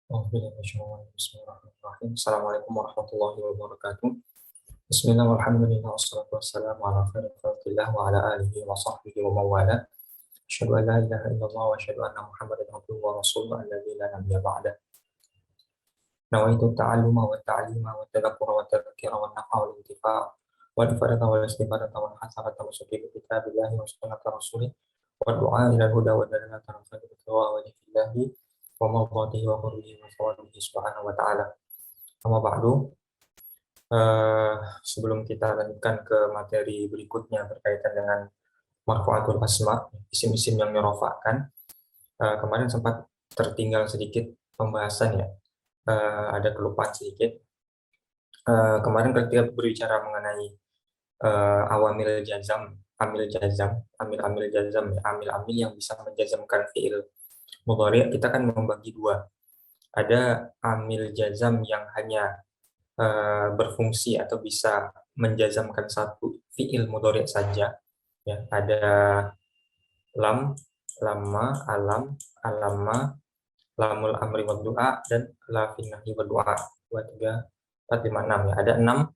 Bismillahirrahmanirrahim. Assalamualaikum warahmatullahi wabarakatuh. Bismillah walhamdulillah wassalatu wassalamu ala khairi khalqillah wa ala alihi wa sahbihi wa mawala. Asyhadu an la ilaha illallah wa asyhadu anna Muhammadan abduhu wa rasuluhu alladzi la nabiyya ba'da. Nawaitu ta'alluma wa ta'lima wa tadhakkura wa tadhkira wa nafa wal intifa' wal ifadata wal istifadata wal hasabata wa suki bi kitabillahi wa sunnati rasulih wa du'a ila huda wa dalalata wa wajhillahi wa mawdatihi wa qurbihi wa sawabihi subhanahu wa ta'ala. Amma ba'du, sebelum kita lanjutkan ke materi berikutnya berkaitan dengan marfu'atul asma, isim-isim yang dirofakkan, kemarin sempat tertinggal sedikit pembahasan ya, ada kelupaan sedikit. Kemarin ketika berbicara mengenai awamil jazam, amil jazam, amil jazam, amil yang bisa menjazamkan fi'il mudhari', kita kan membagi dua. Ada amil jazam yang hanya berfungsi atau bisa menjazamkan satu fi'il mudhari' saja. Ya, ada lam, lama, alam, alama, lamul amri wa du'a, dan la finnahi wa du'a. 2, 3, 4, 5, 6 ya. Ada 6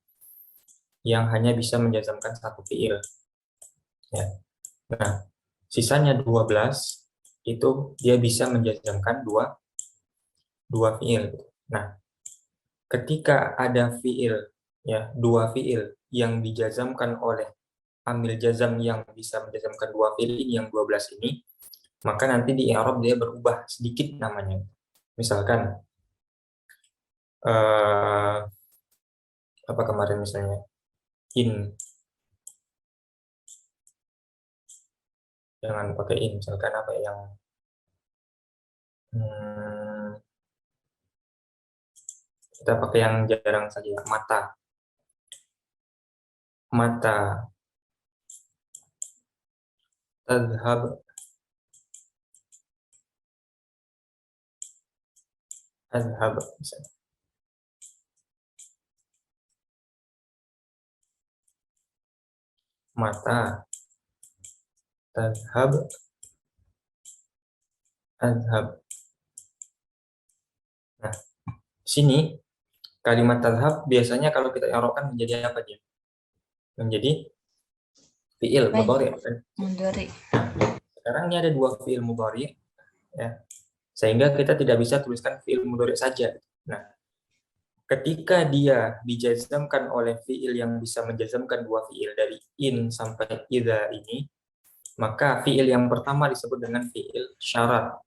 yang hanya bisa menjazamkan satu fi'il. Ya. Nah, sisanya 12 itu dia bisa menjazamkan dua fi'il. Nah, ketika ada fi'il ya, dua fi'il yang dijazamkan oleh amil jazam yang bisa menjazamkan dua fi'il ini yang 12 ini, maka nanti di i'rab dia berubah sedikit namanya. Misalkan apa kemarin misalnya in, jangan pakai in, misalkan apa yang kita pakai yang jarang saja, mata, tadhhab, adhhab misalnya. Mata, tadhhab, adhhab. Nah, sini kalimat tadhhab biasanya kalau kita i'rabkan menjadi apa dia? Menjadi fi'il mudhari'. Sekarang ini ada dua fi'il mudhari' ya. Sehingga kita tidak bisa tuliskan fi'il mudhari' saja. Nah, ketika dia dijazamkan oleh fi'il yang bisa menjazamkan dua fi'il dari in sampai idza ini, maka fi'il yang pertama disebut dengan fi'il syarat.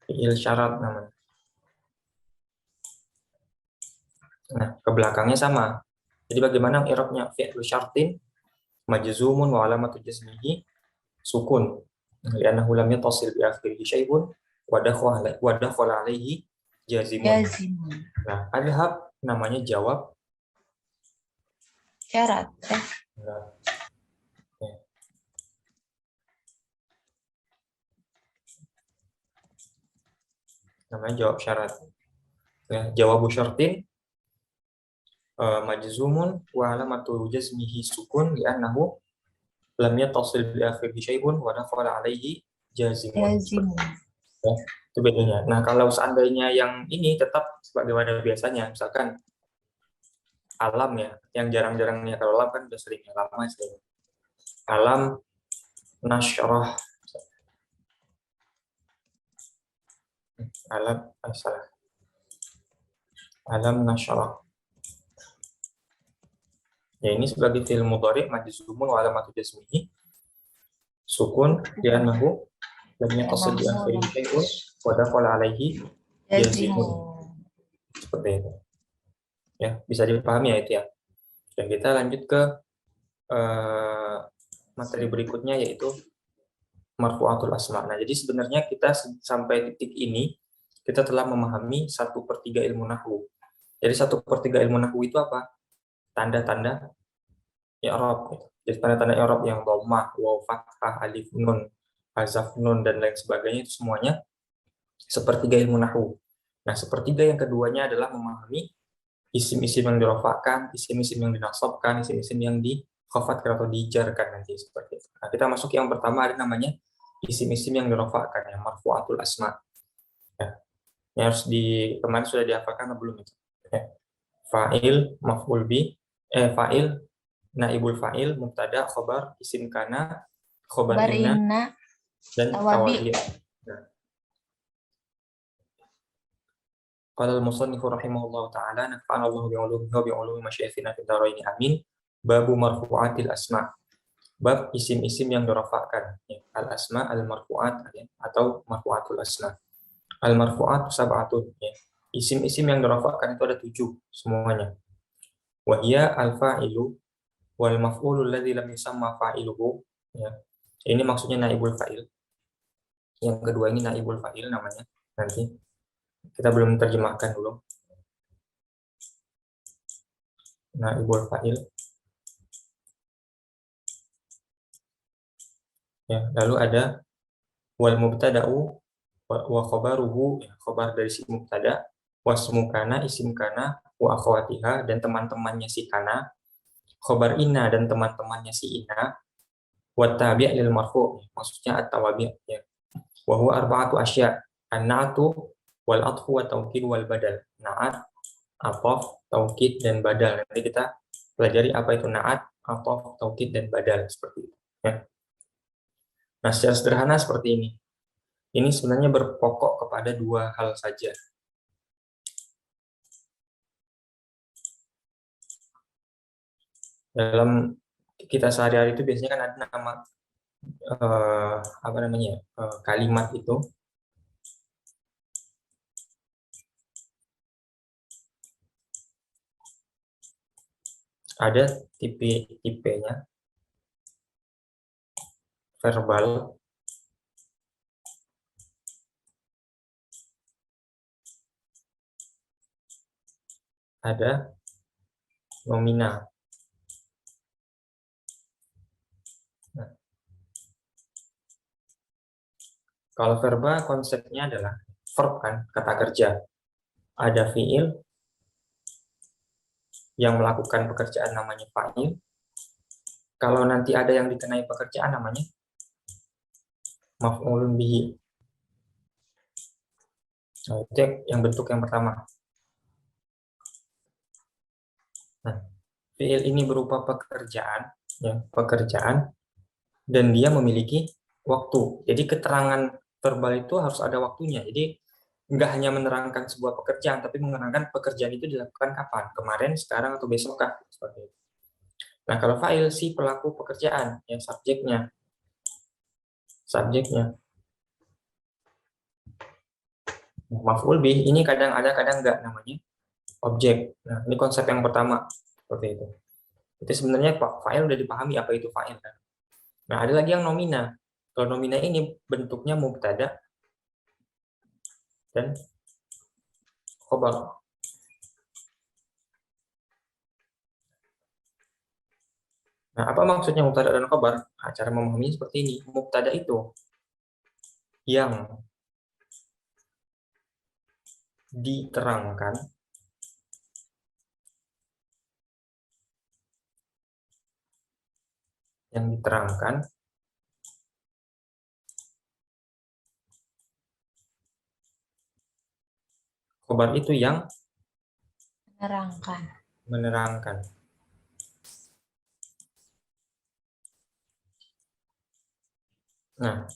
Fi'il syarat namanya. Nah, ke belakangnya sama. Jadi bagaimana i'rabnya? Fi'il syartin majzumun wa alamatu jazmihi sukun. Li'annahu lam yattasil bi akhirihi syai'un wa dakhala alaihi jazimun. Nah, adhab namanya jawab syarat. Nah, ya. Namanya jawab syarat. Ya, jawabu syartin majzumun wa alamatu jazmihi sukun li'annahu lam yattasil bi akhirihi syai'un wa dakhala alaihi jazimun. Ya, itu bedanya. Nah, kalau seandainya yang ini tetap sebagaimana biasanya, misalkan alam ya, yang jarang-jarangnya kalau alam kan udah sering ya, lama sering. Alam nasyrah, alam salah. Alam nasyrah. Ya, ini sebagai fi'il mudhari' majzumun wa alamatu jazmihi sukun li'annahu lam yattasil bi akhirihi syai'un wa dakhala alaihi jazimun. Seperti itu. Ya, bisa dipahami ya itu ya. Dan kita lanjut ke materi berikutnya yaitu marfu'atul asma. Nah, jadi sebenarnya kita sampai titik ini kita telah memahami 1/3 ilmu nahwu. Jadi 1/3 ilmu nahwu itu apa? Tanda-tanda i'rab. Jadi tanda-tanda i'rab yang dhammah, waw, fathah, alif, nun, hazaf nun dan lain sebagainya itu semuanya 1/3 ilmu nahwu. Nah, 1/3 yang keduanya adalah memahami isim-isim yang dirofakkan, isim-isim yang dinasabkan, isim-isim yang dikhafatkan atau dijarkan nanti seperti itu. Nah, kita masuk yang pertama ada namanya isim-isim yang dirofakkan, yang marfu'atul asma. Ya, ini harus kemarin sudah dihafalkan atau belum itu? Ya. Fa'il, maf'ul bi, fa'il, naibul fa'il, mubtada, khobar, isim kana, khobar Kabar inna, inna dan tawabi. tawabi. Nah, qala al-musannifu rahimahullah ta'ala nafa'ana Allah bi'ulumihi wa bi'ulumi masyayikhina fid dharain amin. Babu marfu'atil asma. Bab isim-isim yang dirafa'kan, ya. Al-asma al-marfu'at, ya, atau marfu'atul asma. Al-marfu'at sab'atun, ya. Isim-isim yang dirafa'kan itu ada 7 semuanya. Wa hiya al-fa'ilu wal maf'ulu alladzi lam yusamma fa'iluhu, ya. Ini maksudnya naibul fa'il. Yang kedua ini naibul fa'il namanya. Nanti kita belum terjemahkan dulu. Naibul fa'il. Ya, lalu ada wal mubtada'u wa khabaruhu, ya, khabar dari si mubtada, wasmu kana, isim kana, wa akhwatiha, dan teman-temannya si kana, khabar inna, dan teman-temannya si inna, wa tabi' lil marfu', maksudnya at-tawabi', ya. Wa huwa arba'atu asya', an-na'tu wal atfu wa taukid wal badal. Na'at, ataf, taukid, dan badal. Nanti kita pelajari apa itu na'at, ataf, taukid, dan badal seperti itu, ya. Nah, secara sederhana seperti ini. Ini sebenarnya berpokok kepada dua hal saja. Dalam kita sehari-hari itu biasanya kan ada nama apa namanya, kalimat itu ada tipe-tipenya, verbal, ada nominal. Nah, kalau verbal konsepnya adalah verb, kan, kata kerja. Ada fiil yang melakukan pekerjaan namanya fa'il. Kalau nanti ada yang dikenai pekerjaan namanya maf'ulun bihi. Nah, itu yang bentuk yang pertama. Nah, fiil ini berupa pekerjaan, ya, pekerjaan, dan dia memiliki waktu. Jadi keterangan verbal itu harus ada waktunya. Jadi nggak hanya menerangkan sebuah pekerjaan, tapi menerangkan pekerjaan itu dilakukan kapan, kemarin, sekarang, atau besok kah, seperti itu. Nah, kalau fa'il si pelaku pekerjaan, ya, subjeknya. Maf'ul bih ini kadang ada, kadang nggak, namanya objek. Nah, ini konsep yang pertama, seperti itu. Itu sebenarnya fa'il udah dipahami apa itu fa'il, kan. Nah, ada lagi yang nomina. Kalau nomina ini bentuknya mubtada dan khobar. Nah, apa maksudnya mubtada dan khobar? Nah, cara memahaminya seperti ini. Mubtada itu yang diterangkan, yang diterangkan, khobar itu yang menerangkan. Nah,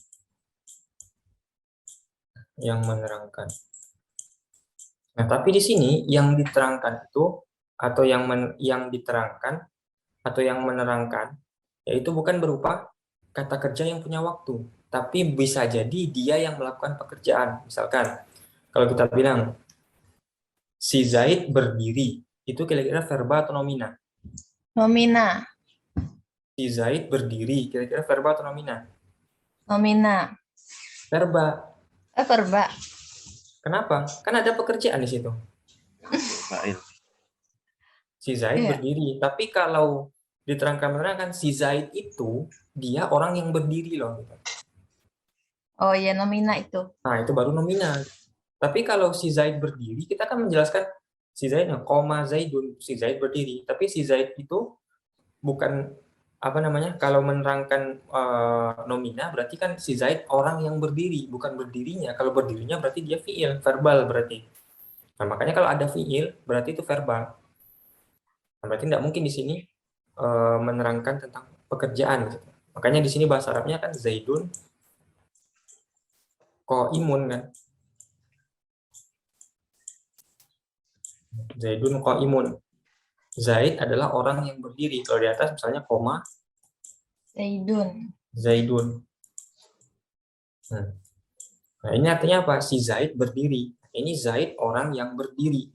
yang menerangkan. Nah, tapi di sini yang diterangkan itu, atau yang diterangkan atau yang menerangkan, yaitu bukan berupa kata kerja yang punya waktu, tapi bisa jadi dia yang melakukan pekerjaan. Misalkan kalau kita bilang si Zaid berdiri, itu kira-kira verba atau nomina? Nomina. Si Zaid berdiri, kira-kira verba atau nomina? Nomina. Verba. Verba. Kenapa? Kan ada pekerjaan di situ. Fa'il. Si Zaid berdiri, tapi kalau diterangkan si Zaid itu dia orang yang berdiri loh, gitu. Oh ya, nomina itu. Nah, itu baru nominal. Tapi kalau si Zaid berdiri, kita kan menjelaskan si Zaid, koma Zaidun, si Zaid berdiri. Tapi si Zaid itu bukan apa namanya, kalau menerangkan nomina berarti kan si Zaid orang yang berdiri, bukan berdirinya. Kalau berdirinya berarti dia fiil, verbal berarti. Nah, makanya kalau ada fiil berarti itu verbal. Nah, berarti tidak mungkin di sini menerangkan tentang pekerjaan gitu. Makanya di sini bahasa Arabnya kan Zaidun imun kan. Zaidun imun. Zaid adalah orang yang berdiri. Kalau di atas misalnya koma Zaidun. Zaidun. Nah, ini artinya apa? Si Zaid berdiri. Ini Zaid orang yang berdiri.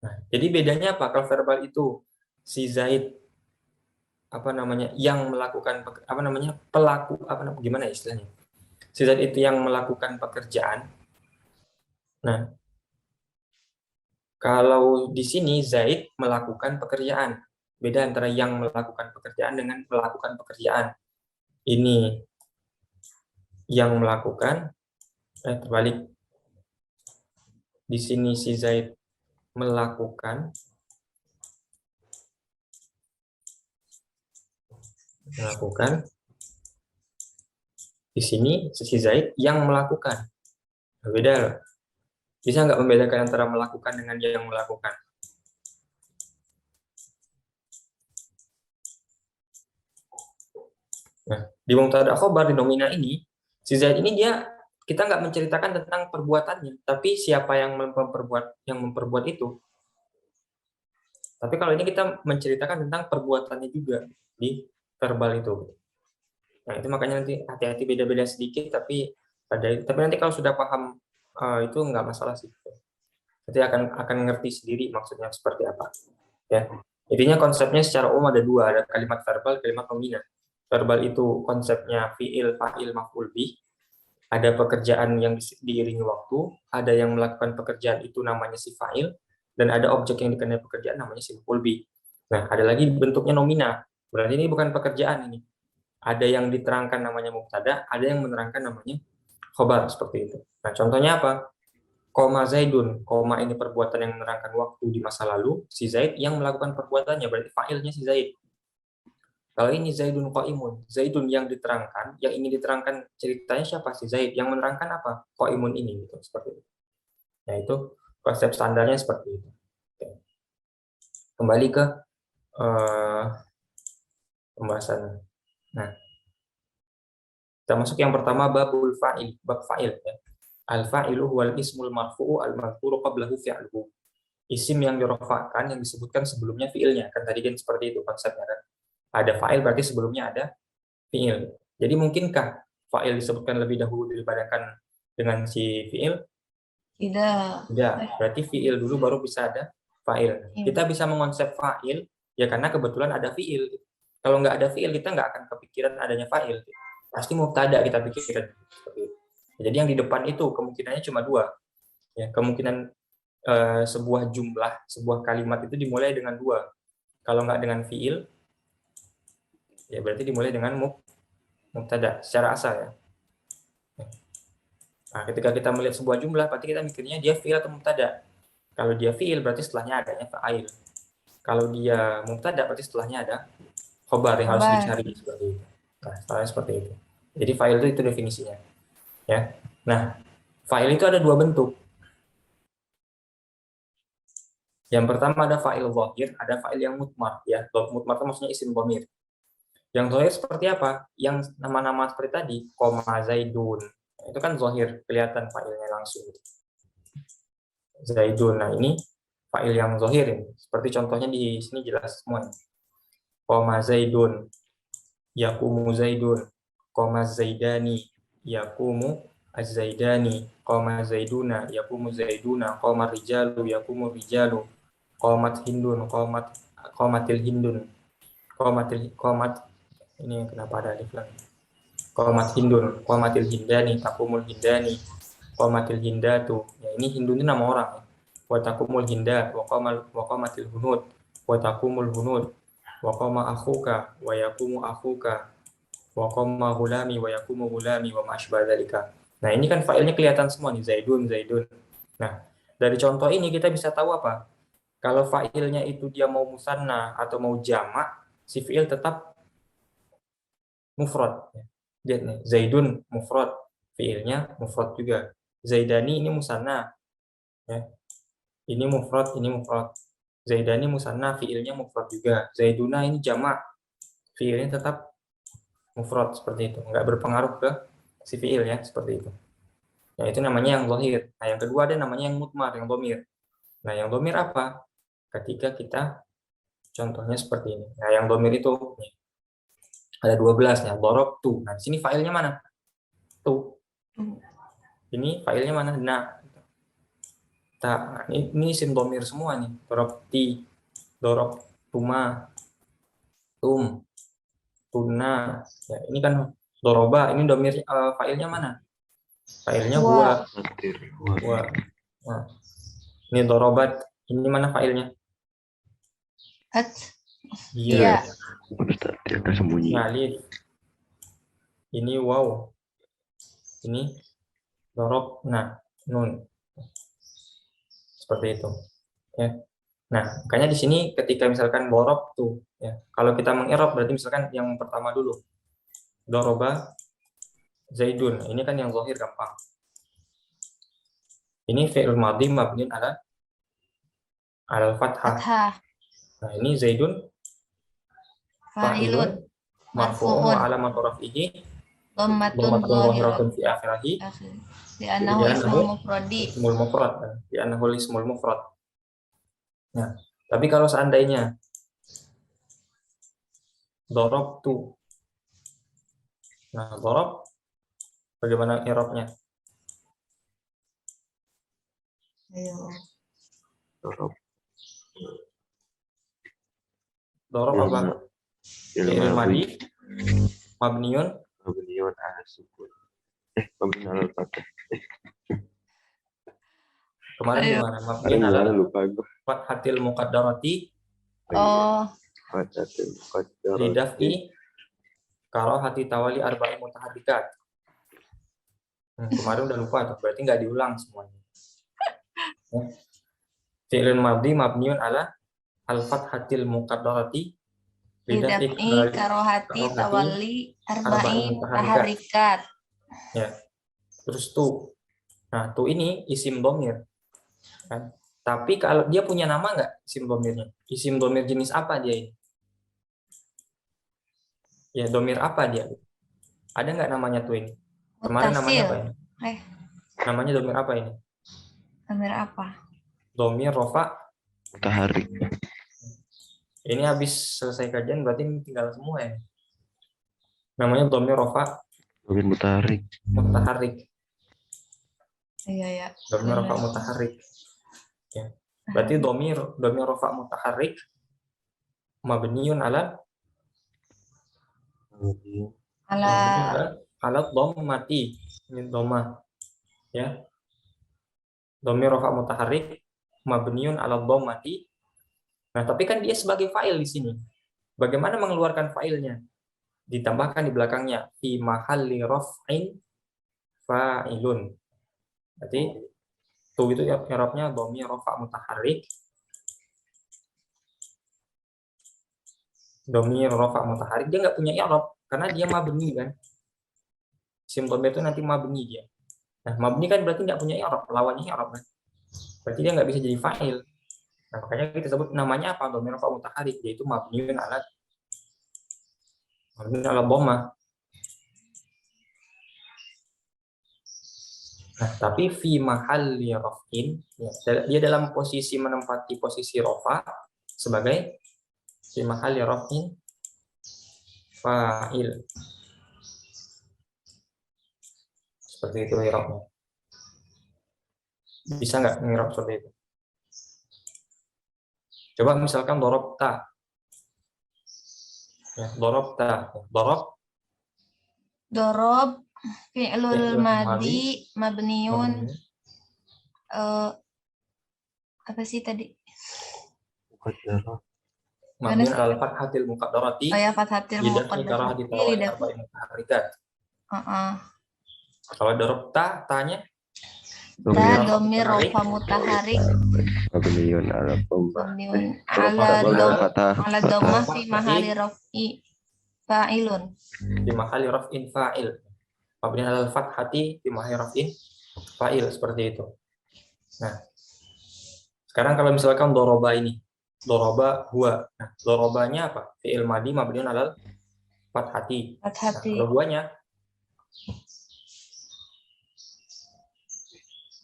Nah, jadi bedanya apa? Kalau verbal itu si Zaid apa namanya yang melakukan apa namanya pelaku apa gimana istilahnya? Si Zaid itu yang melakukan pekerjaan. Nah, kalau di sini Zaid melakukan pekerjaan. Beda antara yang melakukan pekerjaan dengan melakukan pekerjaan. Ini yang melakukan, terbalik. Di sini si Zaid melakukan. Di sini si Zaid yang melakukan. Beda. Bisa nggak membedakan antara melakukan dengan yang melakukan? Nah, di mubtada khobar di nomina ini, si Zaid ini kita nggak menceritakan tentang perbuatannya, tapi siapa yang memperbuat itu. Tapi kalau ini kita menceritakan tentang perbuatannya juga di verbal itu. Nah, itu makanya nanti hati-hati beda-beda sedikit, tapi nanti kalau sudah paham itu nggak masalah sih. Nanti akan ngerti sendiri maksudnya seperti apa. Ya, intinya konsepnya secara umum ada dua, ada kalimat verbal, kalimat nomina. Verbal itu konsepnya fiil, fa'il, maf'ul bih. Ada pekerjaan yang diiringi waktu, ada yang melakukan pekerjaan itu namanya si fa'il, dan ada objek yang dikenai pekerjaan namanya si maf'ul bih. Nah, ada lagi bentuknya nomina. Berarti ini bukan pekerjaan ini. Ada yang diterangkan namanya mubtada, ada yang menerangkan namanya khobar seperti itu. Nah, contohnya apa? Koma Zaidun, koma ini perbuatan yang menerangkan waktu di masa lalu, si Zaid yang melakukan perbuatannya, berarti fa'ilnya si Zaid. Kalau ini Zaidun qaimun, Zaidun yang diterangkan, yang ini diterangkan ceritanya siapa sih? Zaid. Yang menerangkan apa? Qaimun ini gitu, seperti itu. Nah, itu konsep standarnya seperti itu. Oke. Kembali ke pembahasan. Nah, kita masuk yang pertama babul fa'il, bab fa'il ya. Al-fa'ilu huwal ismul marfu'u al-madhkuru qablahu fi'luhu. Isim yang dirofakkan yang disebutkan sebelumnya fi'ilnya. Kan tadi kan seperti itu konsepnya kan. Ada fa'il berarti sebelumnya ada fi'il. Jadi mungkinkah fa'il disebutkan lebih dahulu dibandingkan dengan si fi'il? Tidak. Tidak. Berarti fi'il dulu baru bisa ada fa'il. Kita bisa mengonsep fa'il ya karena kebetulan ada fi'il. Kalau nggak ada fi'il kita nggak akan kepikiran adanya fa'il. Pasti mubtada kita pikirkan. Jadi yang di depan itu kemungkinannya cuma dua. Ya, kemungkinan sebuah jumlah, sebuah kalimat itu dimulai dengan dua. Kalau nggak dengan fi'il, ya berarti dimulai dengan mubtada secara asal ya. Nah, ketika kita melihat sebuah jumlah, berarti kita mikirnya dia fi'il atau mubtada. Kalau dia fi'il, berarti setelahnya adanya fa'il. Kalau dia mubtada, berarti setelahnya ada khobar yang harus dicari seperti itu. Nah, setelahnya seperti itu. Jadi fa'il itu definisinya. Ya. Nah, fa'il itu ada dua bentuk. Yang pertama ada fa'il zahir, ada fa'il yang mutmar ya. Mutmar itu maksudnya isim dhamir. Yang zahir seperti apa? Yang nama-nama seperti tadi, koma Zaidun. Itu kan zahir, kelihatan fa'ilnya langsung. Zaidun. Nah, ini fa'il yang zahir ini. Seperti contohnya di sini jelas semua. Koma Zaidun, yakumu Zaidun, koma Zaidani, yakumu Az-Zaidani, koma Zaiduna, yakumu Zaiduna, koma Rijalu, yakumu Rijalu, komat Hindun, komatil Hindun, komat ini kenapa ada alif lagi? Komat Hindun, komatil Hindani, takumul Hindani, komatil Hindatu. Ya, ini Hindun itu nama orang. Wa takumul Hindat, wa komatil Hunud, wa takumul Hunud, wa koma akhuka, wa yakumu akhuka, wa koma hulami, wa yakumu hulami, wa ma'asybah dzalika. Nah, ini kan failnya kelihatan semua nih, Zaidun, Zaidun. Nah, dari contoh ini kita bisa tahu apa? Kalau fa'ilnya itu dia mau musanna atau mau jamak, si fiil tetap mufrad. Lihat nih, Zaidun mufrad, fiilnya mufrad juga. Zaidani ini musanna, ya. Ini mufrad, ini mufrad. Zaidani musanna, fiilnya mufrad juga. Zaiduna ini jamak, fiilnya tetap mufrad seperti itu. Enggak berpengaruh ke si fiil ya, seperti itu. Ya, itu namanya yang zahir. Nah, yang kedua ada namanya yang mutmar, yang dhamir. Nah, yang dhamir apa? Ketika kita contohnya seperti ini. Nah, yang dhamir itu nih, ada 12 ya, darabtu. Nah, di sini filenya mana? Tuh. Ini filenya mana? Nah, ini isim dhamir semua nih. Darabti, darabtuma, tum, tuna. Ya, ini kan doroba, ini dhamir filenya mana? Filenya huwa. Huwa. Nah, ini dorobat. Ini mana filenya? At. Iya. Dia tersembunyi. Ngalih. Ini wow. Ini dorob. Nah, nun. Seperti itu. Ya. Nah, makanya di sini ketika misalkan dorob tuh, ya. Kalau kita mengirob berarti misalkan yang pertama dulu. Doroba Zaidun. Ini kan yang zahir gampang. Ini fi'il madhi mabniun ala fathah. Fathah. Nah, ini Zaidun Fa'ilun. marfu'un wa alamat rafihi Dhammatun dhahiratun fi akhirih. Li'annahu ismul mufradi. Ismul mufrad. Li'annahu ismul mufrad. Nah, tapi kalau seandainya dorob tuh. Nah, dorob bagaimana i'rabnya? Ayo. Dorob apa? Fi'il madhi mabniun ala sukun. Mabniun ala fathah. kemarin Ayo. gimana? Mabniun ala lupa gue. fathatil muqaddarati Oh, Fathatil muqaddarati. lidafi karahati tawali arba'i mutaharrikat. Kemarin udah lupa tuh, berarti nggak diulang semuanya. Fi'il madhi mabniun ala al-fathatil muqaddarati lidafi karohati tawali arba'i mutaharikat. Ya. Terus tuh. Nah, tuh ini isim dhamir. Kan? Tapi kalau dia punya nama nggak isim dhamirnya? Isim dhamir jenis apa dia ini? Ya, dhamir apa dia? Ada nggak namanya tuh ini? Kemarin namanya apa ini? Namanya dhamir apa ini? Dhamir apa? Dhamir rofa Mutaharrik. Ini habis selesai kajian berarti tinggal semua ya. Namanya dhamir rofa Mutaharrik. mutaharrik. Iya ya. Dhamir rofa mutaharrik. Ya. Berarti dhamir rofa mutaharrik mabniun ala dhammati. Ini dhamma. Ya. Dhamir rofa mutaharrik mabniun ala dhammati. Nah, tapi kan dia sebagai fa'il di sini. Bagaimana mengeluarkan fa'ilnya? Ditambahkan di belakangnya fi mahalli raf'in fa'ilun. Berarti tuh itu i'rabnya dhamir rafa' mutaharrik. Dhamir rafa' mutaharrik dia nggak punya i'rab karena dia mabni kan. Isim dhamir itu nanti mabni dia. Nah, mabni kan berarti nggak punya i'rab, lawannya i'rab kan. Berarti dia nggak bisa jadi fa'il. Nah, makanya kita sebut namanya apa? Dhamir rafa' mutaharrik, yaitu mabniun ala dhamma. Nah, tapi fi mahalli raf'in, ya, dia dalam posisi menempati posisi rafa sebagai fi mahalli raf'in fa'il. Seperti itu i'rabnya. Bisa nggak i'rab seperti itu? Coba misalkan dorobta. Ya, dorobta. Dorob fi'lul madhi mabniun apa sih tadi? Mabniun ala fathatil muqaddarati. Oh ya, fathatil muqaddarati lidafi. Kalau dorobta tanya domir rofa mutaharik mabniun ala dhamma mabniun fathah ala dhammah fi mahali raf'i fa'ilun Fi mahali raf'in fa'il. Mabni alal fathati fi mahali raf'in fa'il, seperti itu. Nah, sekarang kalau misalkan doroba ini, doroba huwa. Nah, dorobanya apa? Fi'il madi mabniun alal fathati. Nah, kalau huwanya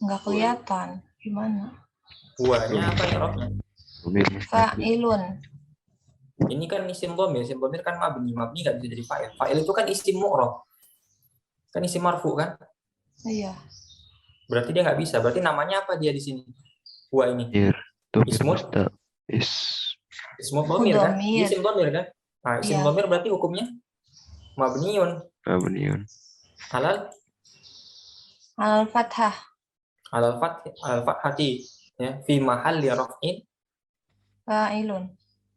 nggak kelihatan gimana? huwanya apa i'rabnya? Fa'ilun. Ini kan isim dhamir kan mabni nggak bisa jadi fa'il. Fa'il itu kan isim mu'rab. Kan isim marfu kan? Iya. Berarti dia nggak bisa. Berarti namanya apa dia di sini? Huwa ini. Ismut dhamir kan? Isim dhamir kan? Nah, isim dhamir berarti hukumnya mabniun. Alal fathah. Alal fathati ya, fi mahalli raf'in Fa'ilun.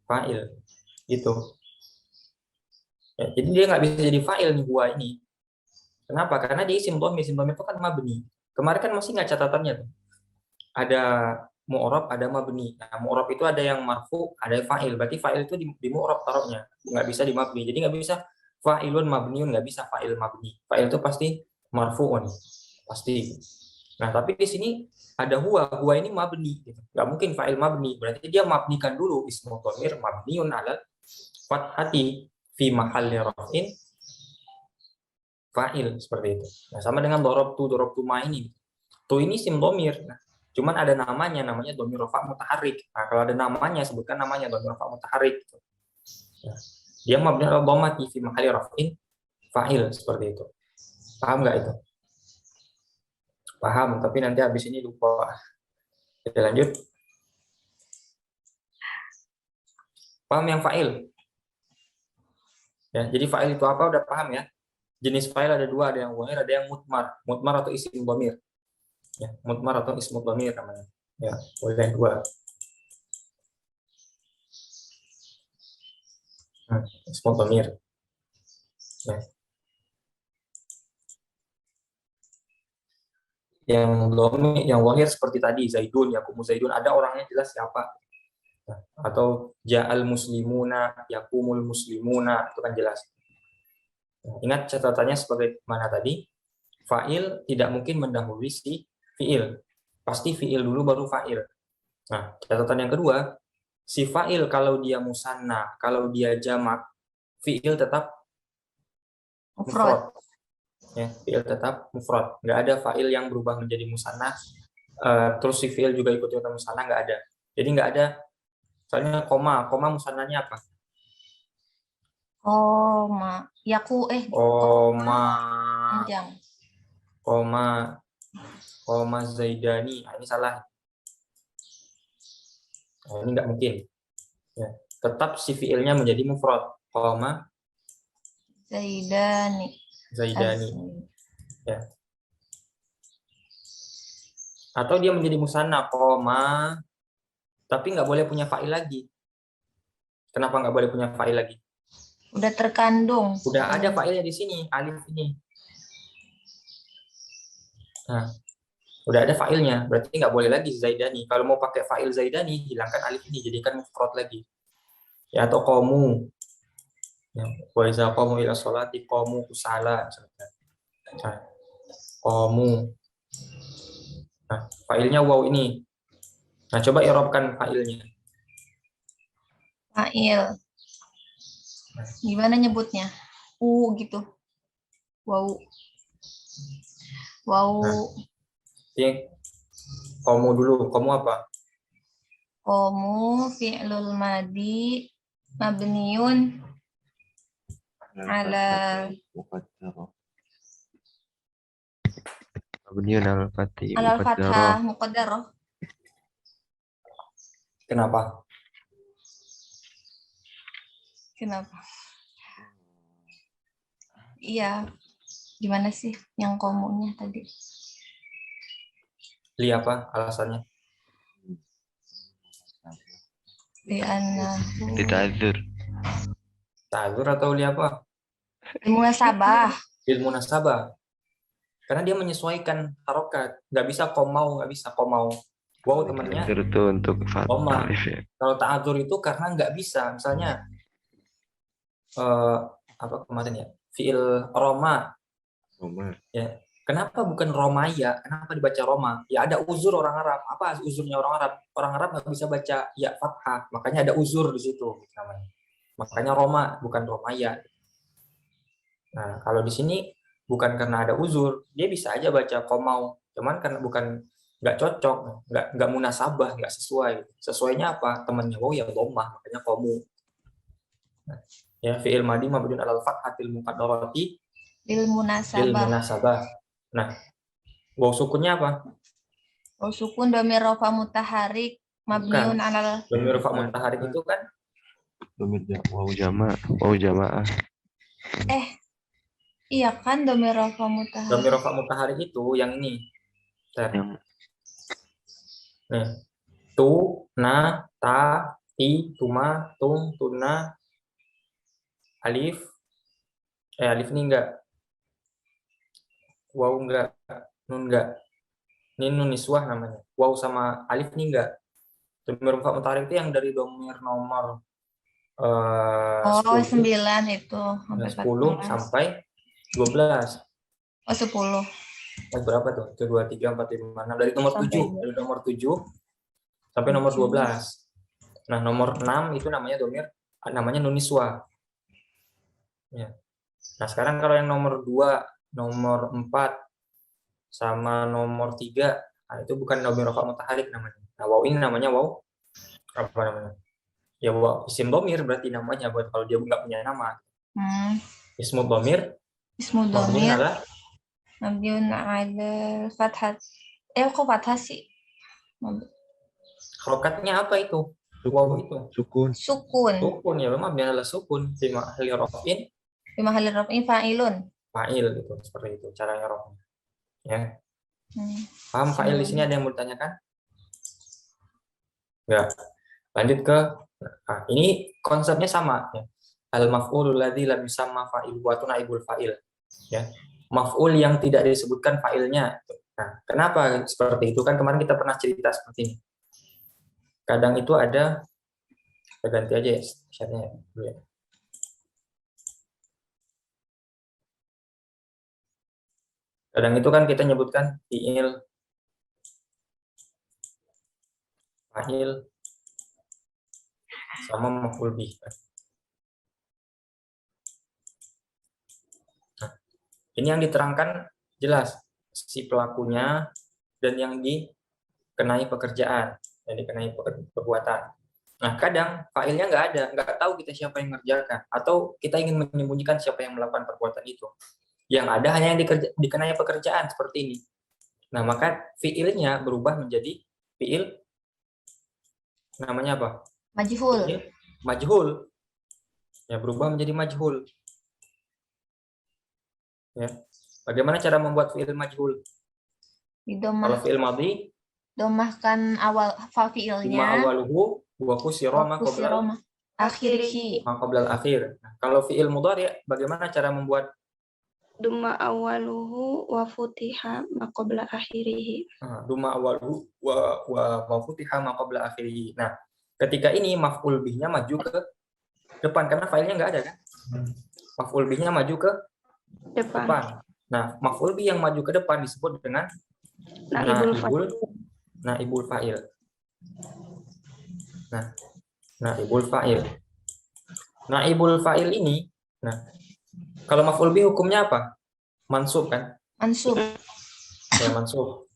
fa'il. Gitu. Ya, jadi dia nggak bisa jadi fa'il nih huwa ini. Kenapa? Karena dia isim dhamir itu kan mabni. Kemarin kan masih nggak catatannya tuh. Ada mu'rab, ada mabni. Nah, mu'rab itu ada yang marfu, ada yang fa'il. Berarti fa'il itu di mu'rab taruhnya, nggak bisa di mabni. Jadi nggak bisa fa'ilun mabniun, nggak bisa fa'il mabni. Fa'il itu pasti marfu'un, pasti. Nah, tapi di sini ada huwa ini mabni. Gitu. Nggak mungkin fa'il mabni. Berarti dia mabnikan dulu ismu dhamir mabniun ala fathati fi mahalli raf'in fa'il, seperti itu. Nah, sama dengan dorobtu ma ini. Tu ini isim dhamir. Nah, cuman ada namanya dhamir rafa mutaharrik. Nah, kalau ada namanya sebutkan namanya dhamir rafa mutaharrik. Gitu. Nah, dia mabni ala dhammati fi mahalli raf'in fa'il, seperti itu. Paham nggak itu? Paham, tapi nanti habis ini lupa. Kita lanjut. Paham yang fa'il? Ya, jadi fa'il itu apa? Udah paham ya? Jenis fa'il ada dua, ada yang dhamir, ada yang mutmar. Mutmar atau isim dhamir. Ya, mutmar atau ismu dhamir namanya. Ya, boleh dua. Ismu dhamir. Ya. Yang dhamir, yang zahir seperti tadi Zaidun, yakumu Zaidun, ada orangnya jelas siapa. Nah, atau ja'al muslimuna, yakumul muslimuna, itu kan jelas. Nah, ingat catatannya sebagai mana tadi? Fa'il tidak mungkin mendahului si fi'il. Pasti fi'il dulu baru fa'il. Nah, catatan yang kedua, si fa'il kalau dia musanna, kalau dia jamak, fi'il tetap mufrad. Ya, fi'il tetap mufrad. Nggak ada fa'il yang berubah menjadi musanna, terus si fi'il juga ikut musanna, nggak ada. Jadi nggak ada, misalnya koma musannanya apa? Koma koma Zaidani. Nah, ini salah. Nah, ini nggak mungkin. Ya, tetap si fi'ilnya menjadi mufrad. Koma Zaidani. Ya. Atau dia menjadi musanna, koma, tapi nggak boleh punya fa'il lagi. Kenapa nggak boleh punya fa'il lagi? Udah terkandung. Udah ada fa'ilnya di sini, alif ini. Nah, udah ada fa'ilnya, berarti nggak boleh lagi Zaidani. Kalau mau pakai fa'il Zaidani, hilangkan alif ini, jadikan mufrad lagi. Ya, atau qamu. Ya, wa iza qamu ila sholati qamu kusala. Nah, qamu. Nah, fa'ilnya waw ini. Nah, coba i'rabkan fa'ilnya. Fa'il. Gimana nyebutnya? Gitu. Wow. Nah, ini qamu dulu. Qamu apa? Qamu fi'lul madi mabniun ala mabniun al fathah muqaddarah. Kenapa? Iya. Gimana sih yang komunya tadi? Li apa alasannya? Dita'adzur. Ta'adzur atau li apa? Ilmu nasabah. Ilmu nasabah. Karena dia menyesuaikan harokat. Nggak bisa komau, nggak bisa komau. Wow temennya Itu untuk Roma. alif ya. Kalau ta'adzur itu karena nggak bisa. Misalnya apa kemarin ya? Fiil Roma. Roma. Ya. Kenapa bukan Romaya? Kenapa dibaca Roma? Ya ada uzur orang Arab. Apa uzurnya orang Arab? Orang Arab nggak bisa baca ya fathah. Makanya ada uzur di situ namanya. Makanya Roma bukan Romaya. Nah, kalau di sini bukan karena ada uzur, dia bisa aja baca komau. Cuman karena bukan nggak cocok, nggak munasabah, nggak sesuai. Sesuainya apa? Temannya wow ya dhammah, makanya komu. Nah, ya fi'il madhi mabniun 'alal fathatil muqaddarati Bil lil munasabah. munasabah. Nah, waw sukunnya apa? Waw sukun dhamir rafa mutaharik mabniun alal Dhamir rafa mutaharik itu kan Wow jamaah. iya kan dhamir rafa mutaharik. dhamir rafa mutaharik itu yang ini. Yang Nih. Tu, na, ta, ti, tuma, tung, tuna, alif. Alif ini enggak. Waw enggak. Nun enggak. Ini nun niswah namanya. Waw sama alif ini enggak. Dhamir rafa mutaharik itu yang dari dhamir nomor 10, 9 itu sampai 10 14. sampai 12. Oh 10. Berapa tuh? 1, 2, 3, 4, 5, 6. Dari nomor 7. Dari nomor 7 sampai nomor 12. Nah, nomor 6 itu namanya namanya nun niswah. Ya. Nah, sekarang kalau yang nomor 2, nomor 4, sama nomor 3, nah itu bukan dhamir rafa mutaharik namanya. Nah, waw ini namanya waw apa namanya? Ya waw isim dhamir berarti namanya buat kalau dia nggak punya nama. Ismu dhamir Ismu mabniun dhamir ala mabniun ala fathah. Kok fathah sih? harokatnya apa itu? Waw itu. Sukun. Sukun ya memang mabniun ala sukun fi mahalli raf'in. Fi mahalli raf'in fa'ilun. Fa'il gitu seperti itu caranya raf'nya. Ya. Paham fa'il di Sebelum. sini ada yang mau ditanyakan? Enggak. Lanjut ke ini konsepnya sama ya. Al maf'ulul ladzi lam yusamma fa'il wa naibul fa'il. Ya. Maf'ul yang tidak disebutkan fa'ilnya. Nah, kenapa seperti itu? Kan kemarin kita pernah cerita seperti ini. Kadang itu ada kita ganti aja ya chatnya ya. Kadang itu kan kita nyebutkan fi'il, fa'il sama maf'ul bih. Nah, ini yang diterangkan jelas si pelakunya dan yang dikenai pekerjaan, yang dikenai perbuatan. Nah, kadang fa'ilnya nggak ada, nggak tahu kita siapa yang mengerjakan, atau kita ingin menyembunyikan siapa yang melakukan perbuatan itu. Yang ada hanya yang dikenai pekerjaan seperti ini. Nah, maka fi'ilnya berubah menjadi fi'il namanya apa? Majhul. Fi'il majhul. Ya, berubah menjadi majhul. Ya. Bagaimana cara membuat fi'il majhul? Kalau fi'il madhi, domahkan awal fi'ilnya. Duma awaluhu wa kusira ma qabla akhir. Nah, kalau fi'il mudhari bagaimana cara membuat Duma awaluhu wa futiha ma qabla akhirih. Duma awaluhu wa futiha ma qabla akhirih. Nah, ketika ini maf'ul bihnya maju ke depan karena failnya nggak ada kan? Maf'ul bihnya maju ke depan. Nah, maf'ul bih yang maju ke depan disebut dengan naibul fa'il. Nah, naibul fa'il. Naibul fa'il ini, nah, kalau maf'ul bih hukumnya apa? Mansub kan? Mansub. Ya, mansub.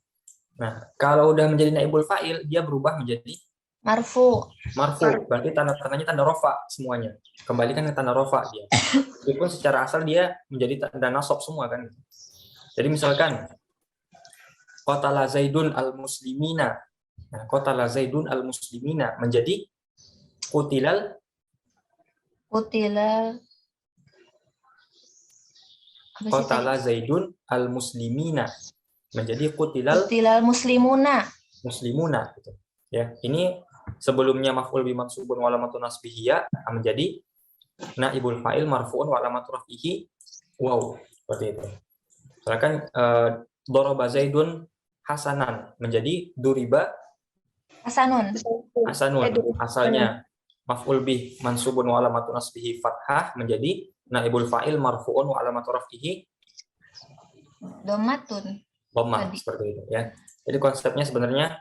Nah, kalau udah menjadi naibul fa'il, dia berubah menjadi marfu. Berarti tanda-tandanya tanda rofa semuanya. Kembalikan ke tanda rofa dia. Meskipun secara asal dia menjadi tanda nasab semua kan. Jadi misalkan qatala Zaidun al-muslimina. Nah, qatala Zaidun al-muslimina menjadi qutila qatala Zaidun al-muslimina menjadi qutila muslimuna gitu. Ya, ini sebelumnya maf'ul bi mansubun wa alamatun nasbihi menjadi naibul fa'il marfu'un wa alamatu raf'ihi waw. Seperti itu. Misalkan doroba Zaidun hasanan menjadi duriba Hasanun. hasanun. Duriba. Asalnya maf'ul bih mansubun wa alamatu nasbihi fathah menjadi naibul fa'il marfu'un wa alamatu raf'ihi Domatun. dhammah, Tadi. seperti itu ya. Jadi konsepnya sebenarnya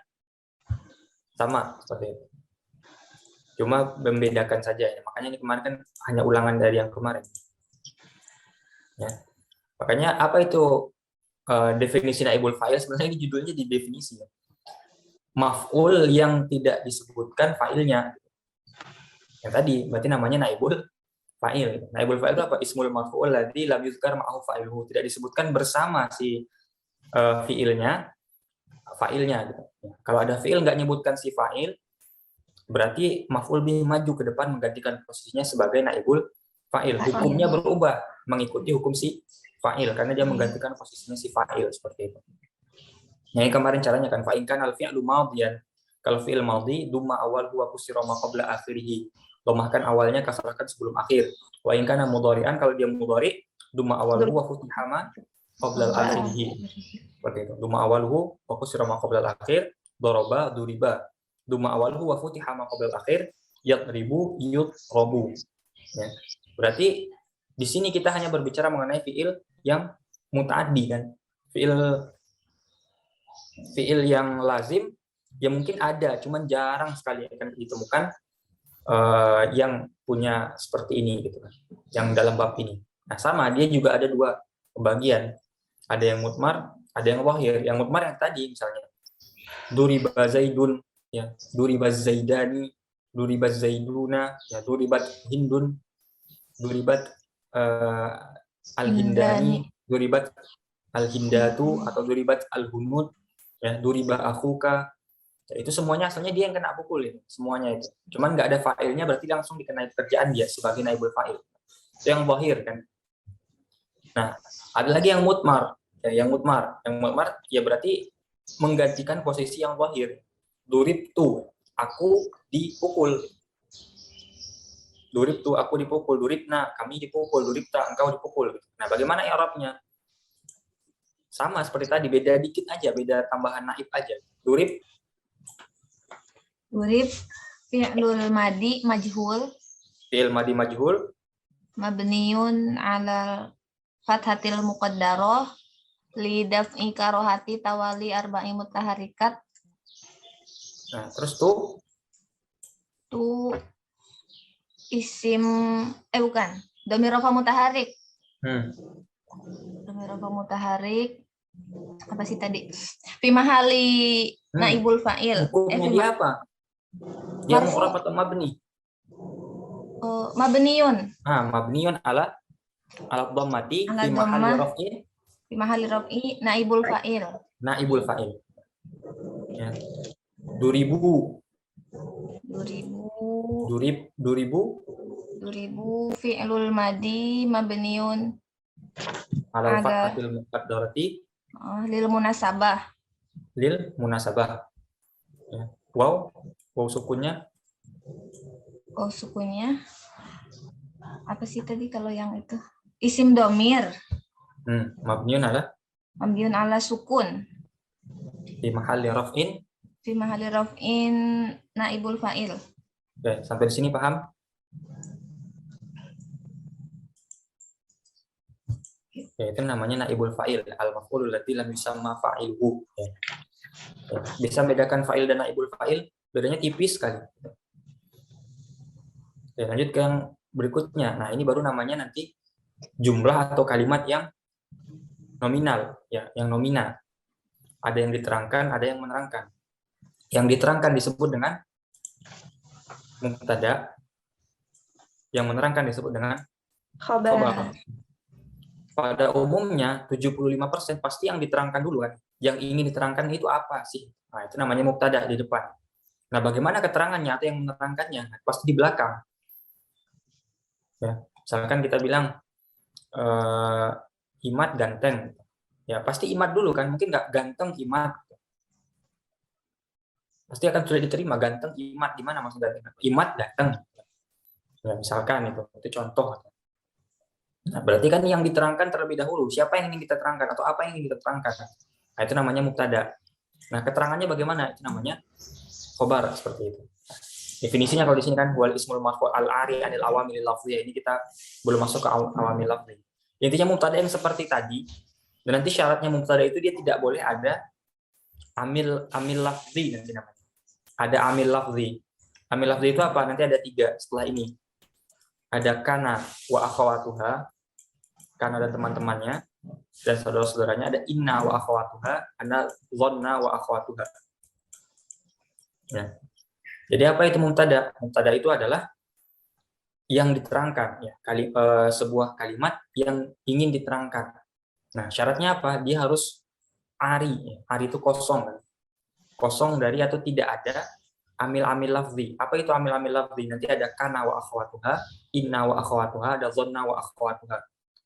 sama seperti itu. Cuma membedakan saja ya. Makanya ini kemarin kan hanya ulangan dari yang kemarin. Ya. Makanya apa itu definisi naibul fa'il? Sebenarnya ini judulnya di definisi ya. Maf'ul yang tidak disebutkan fa'ilnya. Yang tadi berarti namanya naibul fa'il. Naibul fa'il itu apa? Ismul maf'ul ladzi lam yuzkar ma'ahu fa'iluhu, tidak disebutkan bersama si fa'ilnya gitu. Ya. Kalau ada fi'il nggak nyebutkan si fa'il, berarti maf'ul bih maju ke depan menggantikan posisinya sebagai naibul fa'il. Hukumnya berubah mengikuti hukum si fa'il karena dia menggantikan posisinya si fa'il seperti itu. Nah, yang kemarin caranya kan fa'in kan al-fi'lu madhiyan. Kalau fi'il madhi dumma awal huwa kusira ma qabla akhirih. Domahkan awalnya, kasrahkan sebelum akhir. Wa in kana mudhari'an, kalau dia mudhari dumma awal huwa futiha ma qabla akhirih. Seperti itu. Dumma awalhu wa kusira ma qabla akhir, daraba duriba. Dumma awalhu wa futiha ma qabla akhir, yadribu yudrabu. Ya. Berarti di sini kita hanya berbicara mengenai fi'il yang muta'addi kan. Fi'il yang lazim ya mungkin ada, cuman jarang sekali akan ditemukan yang punya seperti ini gitu kan, yang dalam bab ini. Nah sama, dia juga ada dua pembagian, ada yang mutmar, ada yang wahir. Yang mutmar yang tadi misalnya duriba zaidun, ya duriba zaidani, duriba zaiduna, ya duribat hindun, duribat al-hindani, duribat al-hindatu atau duribat al-hunud, ya duriba akhuka. Ya, itu semuanya asalnya dia yang kena pukul ya, semuanya itu. Cuman nggak ada fa'ilnya, berarti langsung dikenai pekerjaan dia sebagai naibul fa'il. Itu yang zahir kan. Nah, ada lagi yang mutmar. Ya, yang mutmar ya berarti menggantikan posisi yang zahir. Durib tu, aku dipukul. Durib tu, aku dipukul. Duribna, kami dipukul. Duribta, engkau dipukul. Nah, bagaimana i'rabnya? Sama seperti tadi, beda dikit aja, beda tambahan naib aja. Durib fi'lul madi majhul. Fi'il madi majhul. Mabniun ala fathatil muqaddarah. Li daf'i karohati tawali arba'i mutaharikat. Nah, terus tuh. Tu isim, bukan. Dhamir rafa mutaharik. Dhamir rafa mutaharik. Apa sih tadi? Fi mahali naibul fa'il. Hukumnya dia apa? Dia mu'rab atau mabni? Mabniun. Mabniun ala dhammati fi mahalli raf'in. Fi mahalli raf'i naibul fa'il. Naibul fa'il. Ya. Duribu fi'lul madi mabniun ala fathatil muqaddarati lil munasabah. Ya. Wow sukunnya. Sukunnya apa sih tadi kalau yang itu? Isim domir. Mabniun ala sukun. Fi mahalli raf'in Naibul fa'il. Oke, sampai di sini paham? Ya, itu namanya naibul fa'il, al-maf'ulul ladzi lam yusamma fa'iluhu. Ya. Bisa bedakan fa'il dan naibul fa'il, bedanya tipis sekali. Oke, lanjut ke yang berikutnya. Nah, ini baru namanya nanti jumlah atau kalimat yang nominal, ya, yang nomina. Ada yang diterangkan, ada yang menerangkan. Yang diterangkan disebut dengan mubtada, yang menerangkan disebut dengan khabar. Pada umumnya 75% pasti yang diterangkan dulu kan. Yang ingin diterangkan itu apa sih? Nah, itu namanya mubtada di depan. Nah, bagaimana keterangannya atau yang menerangkannya? Pasti di belakang. Ya, misalkan kita bilang Imad ganteng. Ya, pasti Imad dulu kan. Mungkin nggak ganteng Imad. Pasti akan sulit diterima ganteng Imad, di mana maksud ganteng? Imad ganteng. Ya, misalkan itu contoh. Nah, berarti kan yang diterangkan terlebih dahulu. Siapa yang ingin kita terangkan atau apa yang ingin kita terangkan? Nah, itu namanya mubtada. Nah, keterangannya bagaimana? Itu namanya khobar, seperti itu. Definisinya kalau di sini kan wal ismul marfu al-ari anil awamil lafziyah. Ini kita belum masuk ke awamil lafzi. Intinya mubtada yang seperti tadi. Dan nanti syaratnya mubtada itu dia tidak boleh ada amil lafzi nanti namanya. Ada amil lafzi. Amil lafzi itu apa? Nanti ada 3 setelah ini. Ada kana wa akhawatuha, kana dan teman-temannya, dan saudara-saudaranya. Ada inna wa akhawatuha, ana dhanna wa akhawatuha. Ya. Jadi apa itu mubtada? Mubtada itu adalah yang diterangkan, ya, sebuah kalimat yang ingin diterangkan. Nah, syaratnya apa? Dia harus ari. Ya. Ari itu kosong, kan? Kosong dari atau tidak ada amil-amil lafzi. Apa itu amil-amil lafzi? Nanti ada kana wa akhwatuha, inna wa akhwatuha, ada zonna wa akhwatuha.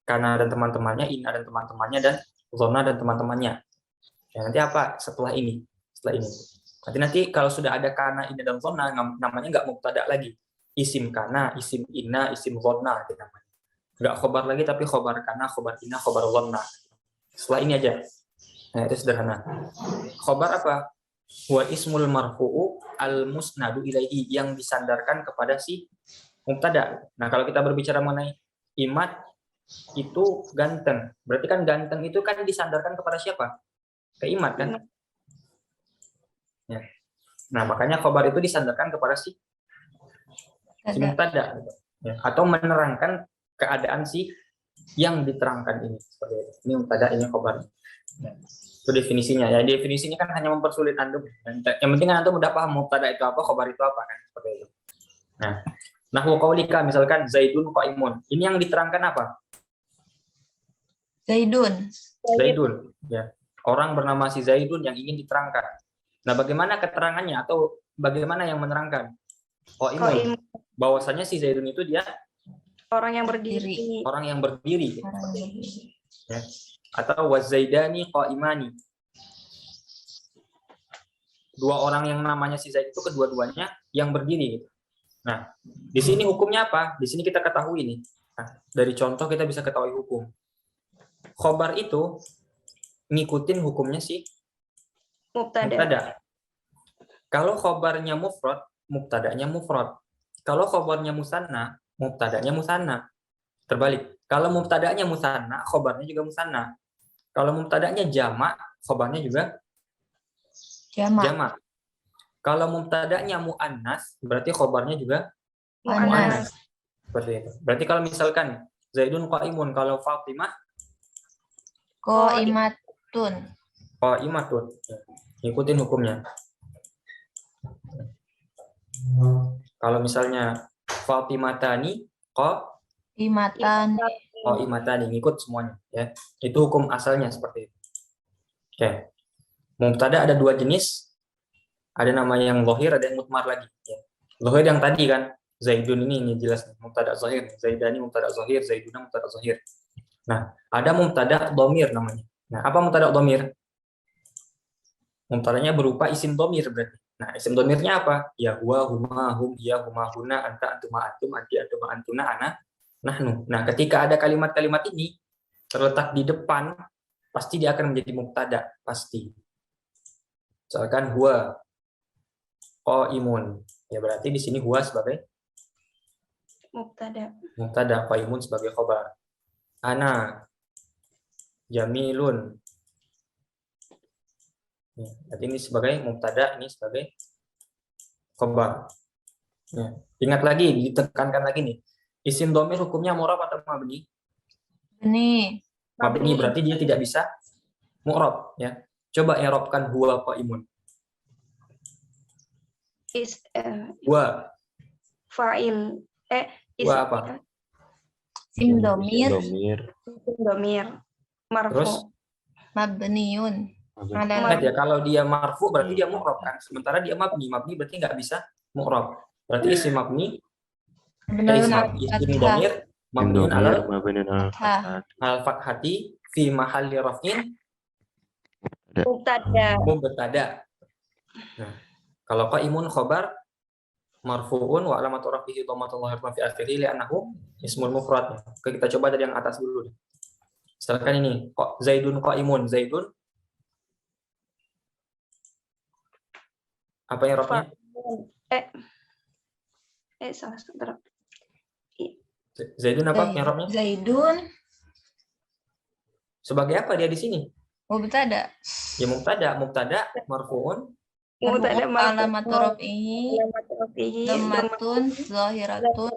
Kana dan teman-temannya, inna dan teman-temannya, dan zonna dan teman-temannya. Ya, nanti apa setelah ini? Setelah ini. Nanti kalau sudah ada kana, inna, dan zonna, namanya nggak mubtada lagi. Isim kana, isim inna, isim zonna. Nggak khobar lagi, tapi khobar kana, khobar inna, khobar zonna. Setelah ini aja. Nah, itu sederhana. Khobar apa? Wa ismul marfu'u al-musnadu ilaihi, yang disandarkan kepada si mubtada. Nah, kalau kita berbicara mengenai Imad itu ganteng. Berarti kan ganteng itu kan disandarkan kepada siapa? Ke Imad kan? Ya. Nah, makanya khobar itu disandarkan kepada si mubtada, ya. Atau menerangkan keadaan si yang diterangkan ini. Seperti itu. Ini mubtada, ini khobar. Ya. Itu definisinya. Ya, definisinya kan hanya mempersulit antum. Yang penting antum udah paham mubtada itu apa, khobar itu apa, kan? Seperti itu. Nah, nahwu qaulika misalkan Zaidun qaimun. Ini yang diterangkan apa? Zaidun. Zaidun, ya. Orang bernama si Zaidun yang ingin diterangkan. Nah, bagaimana keterangannya atau bagaimana yang menerangkan? Qaimun. Bahwasanya si Zaidun itu dia orang yang berdiri. Orang yang berdiri. Ya. Atau wazaidani qaimani. 2 orang yang namanya si Zaid itu kedua-duanya yang berdiri. Nah, di sini hukumnya apa? Di sini kita ketahui nih. Nah, dari contoh kita bisa ketahui hukum. Khobar itu ngikutin hukumnya si mubtada. Kalau khobarnya mufrad, mubtadanya mufrad. Kalau khobarnya musanna, mubtadanya musanna. Terbalik. Kalau mubtadanya musanna, khobarnya juga musanna. Kalau mubtadanya jamak, khobarnya juga jamak. Kalau mubtadanya muannas, berarti khobarnya juga muannas. Seperti itu. Berarti kalau misalkan Zaidun qaimun, kalau Fatimah Qaimatun. qaimatun. Ikutin hukumnya. Kalau misalnya Fatimatani qaimatani, ngikut semuanya, ya. Itu hukum asalnya seperti itu. Oke. Mubtada ada 2 jenis. Ada nama yang zahir, ada yang mudmar lagi, ya. Zahir yang tadi kan, Zaidun ini jelas mubtada zahir, Zaidani mubtada zahir, Zaiduna mubtada zahir. Nah, ada mubtada dhamir namanya. Nah, apa mubtada dhamir? Mubtadanya berupa isim dhamir berarti. Nah, isim dhamirnya apa? Ya huwa, huma, hum, hiya, huma, huna, anta, antuma, antum, anti, antuma, antuna, ana, nahnu. Nah, ketika ada kalimat-kalimat ini terletak di depan, pasti dia akan menjadi mubtada, pasti. Misalkan huwa qaimun. Ya berarti di sini huwa sebagai mubtada, qaimun sebagai khobar. Ana jamilun. Ya, berarti ini sebagai mubtada, ini sebagai khobar. Ya. Ingat lagi, ditekankan lagi nih. Isim dhamir hukumnya mu'rab atau mabni? Mabni berarti dia tidak bisa mu'rab, ya. Coba i'rabkan huwa qaimun. Huwa Fa'il. Huwa apa? Isim dhamir. Marfu. Terus Mabniun. ingat ya, kalau dia marfu berarti dia mu'rab kan. Sementara dia mabni berarti nggak bisa mu'rab. Berarti isim mabni isim dhamir mabniun al fathati fi mahalli raf'in Mubtada. mubtada. Nah, kalau qaimun khobar marfu'un wa alamat rafihi dhammatun dhahiratun fi akhirih li'annahu ismul mufrad. Oke, kita coba dari yang atas dulu. Misalkan ini, kok Zaidun qa'imun. Zaidun apa yang rafnya? Salah sebentar. Zaidun apa yang rafnya? Zaidun Sebagai apa dia di sini? mubtada. Ya mubtada marfu'un Mubtada Alamat rafihi dhammatun zahiratun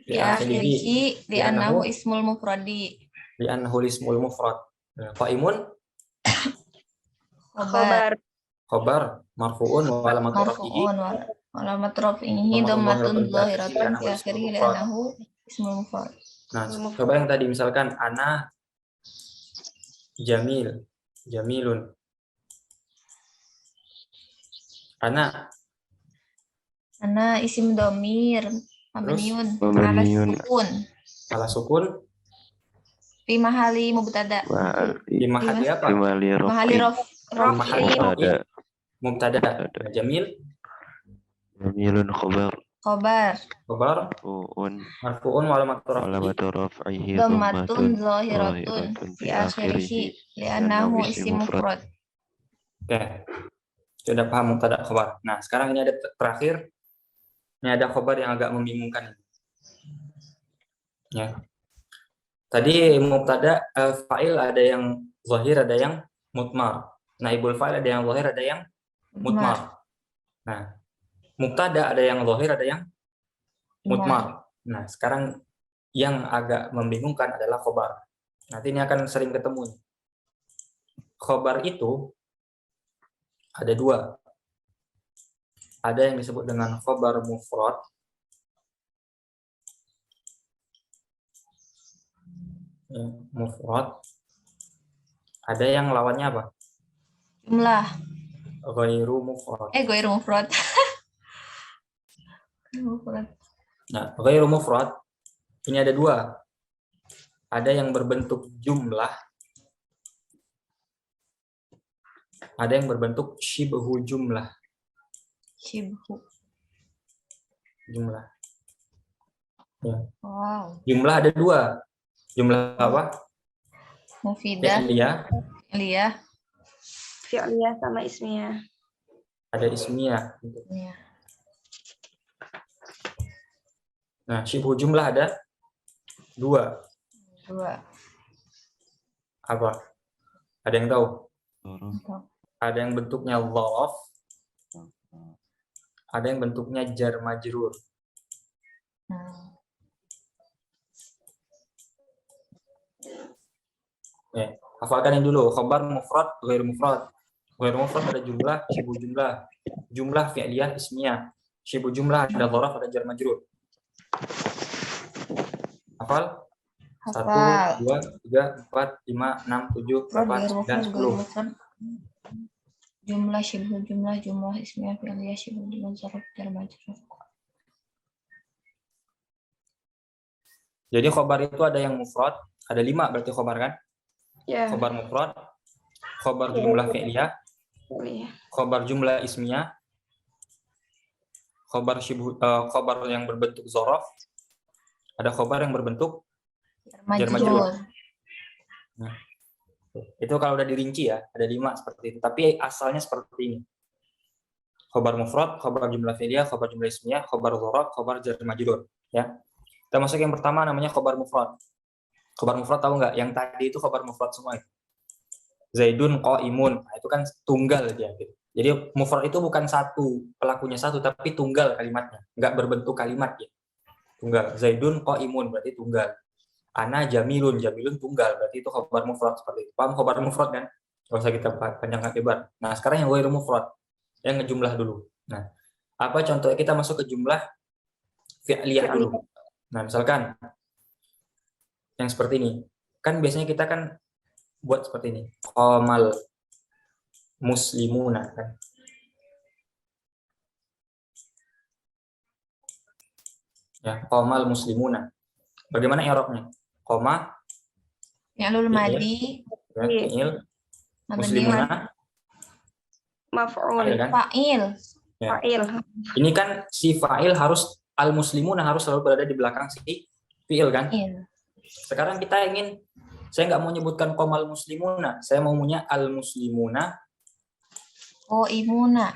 fi akhirih li'annahu ismul mufradi. li'annahu ismul mufrad. Qa'imun Khabar khabar marfu'un wa alamat rafihi marfu'un wa alamat rafihi dhammatun zahiratun fi akhirih li'annahu ismul mufrad. Nah, coba yang tadi misalkan ana jamilun. Ana isim dhamir mabniun Mabniun. ala sukun fi mahali mubtada. di mahali apa? Mahali Mahali mubtada. mubtada. Jamil Jamilun khabar. Khabar marfu'un wa alamat raf'ihi dhammatun zahiratun fi akhirih li'annahu isim mufrad. Oke. Sudah paham mubtada khabar. Nah, sekarang ini ada terakhir. Ini ada khabar yang agak membingungkan. Ya. Tadi mubtada fa'il ada yang zahir, ada yang mudmar. Naibul fa'il ada yang zahir, ada yang mudmar. Nah, mubtada ada yang zahir, ada yang mudmar. Nah, sekarang yang agak membingungkan adalah khabar. Nanti ini akan sering ketemu. Khabar itu ada dua. Ada yang disebut dengan khabar mufrad. Mufrad. Ada yang lawannya apa? Jumlah. Ghairu mufrad. Ghairu mufrad. Nah, ghairu mufrad ini ada dua. Ada yang berbentuk jumlah. Ada yang berbentuk shibhu jumlah. Jumlah. Ya. Wow. Jumlah ada dua. Jumlah apa? Mufidah. Fi'liyah sama ismiyah. Ada ismiyah. Ya. Nah, shibhu jumlah ada dua. Apa? Ada yang tahu? Ada yang bentuknya dhaf. Ada yang bentuknya jar majrur. Hafalkan yang dulu. Khabar mufrad, ghairu mufrad. Ghairu mufrad ada jumlah, shibhu jumlah. Jumlah fi'liyah, ismiyah. Shibhu jumlah ada dhaf, ada jar majrur. Hafal? 1, 2, 3, 4, 5, 6, 7, 8, 9, 10. Jumlah shibhu jumlah ismiyah fi'liyah shibhu jumlah zarf jar majrur. Jadi khabar itu ada yang mufrad, ada 5 berarti khabar kan? Ya. Khabar mufrad, khabar jumlah fi'liyah, khabar jumlah ismiyah, khabar yang berbentuk dzaraf, ada khabar yang berbentuk jar majrur. Nah, itu kalau udah dirinci ya, ada 5 seperti itu. Tapi asalnya seperti ini. Khabar mufrad, khabar jumlah fi'liyah, khabar jumlah ismiyah, khabar dzaraf, khabar jar majrur, ya. Kita masuk yang pertama namanya khabar mufrad. Khabar mufrad tahu nggak? Yang tadi itu khabar mufrad semua itu. Zaidun qa'imun. Nah, itu kan tunggal dia. Gitu. Jadi mufrad itu bukan satu, pelakunya satu, tapi tunggal kalimatnya. Nggak berbentuk kalimat ya. Tunggal. Zaidun qa'imun berarti tunggal. Ana jamilun tunggal. Berarti itu khabar mufrad seperti itu. Paham khabar mufrad kan? Nggak usah kita panjangkan lebar. Nah, sekarang yang ghairu mufrad. Yang ngejumlah dulu. Nah, apa contohnya? Kita masuk ke jumlah fi'liyah dulu. Nah, misalkan yang seperti ini. Kan biasanya kita kan buat seperti ini. Qamal muslimuna kan. Ya, qamal muslimuna. Bagaimana i'rabnya? Qoma Fi'lul madi. Ya, fi'il muslimuna Maf'ul. kan? Fa'il. Ya. Fa'il. Ini kan si fa'il harus al-muslimuna harus selalu berada di belakang si fi'il kan. Iya. Sekarang saya nggak mau menyebutkan komal muslimuna, saya mau punya al-muslimuna Oh, imuna.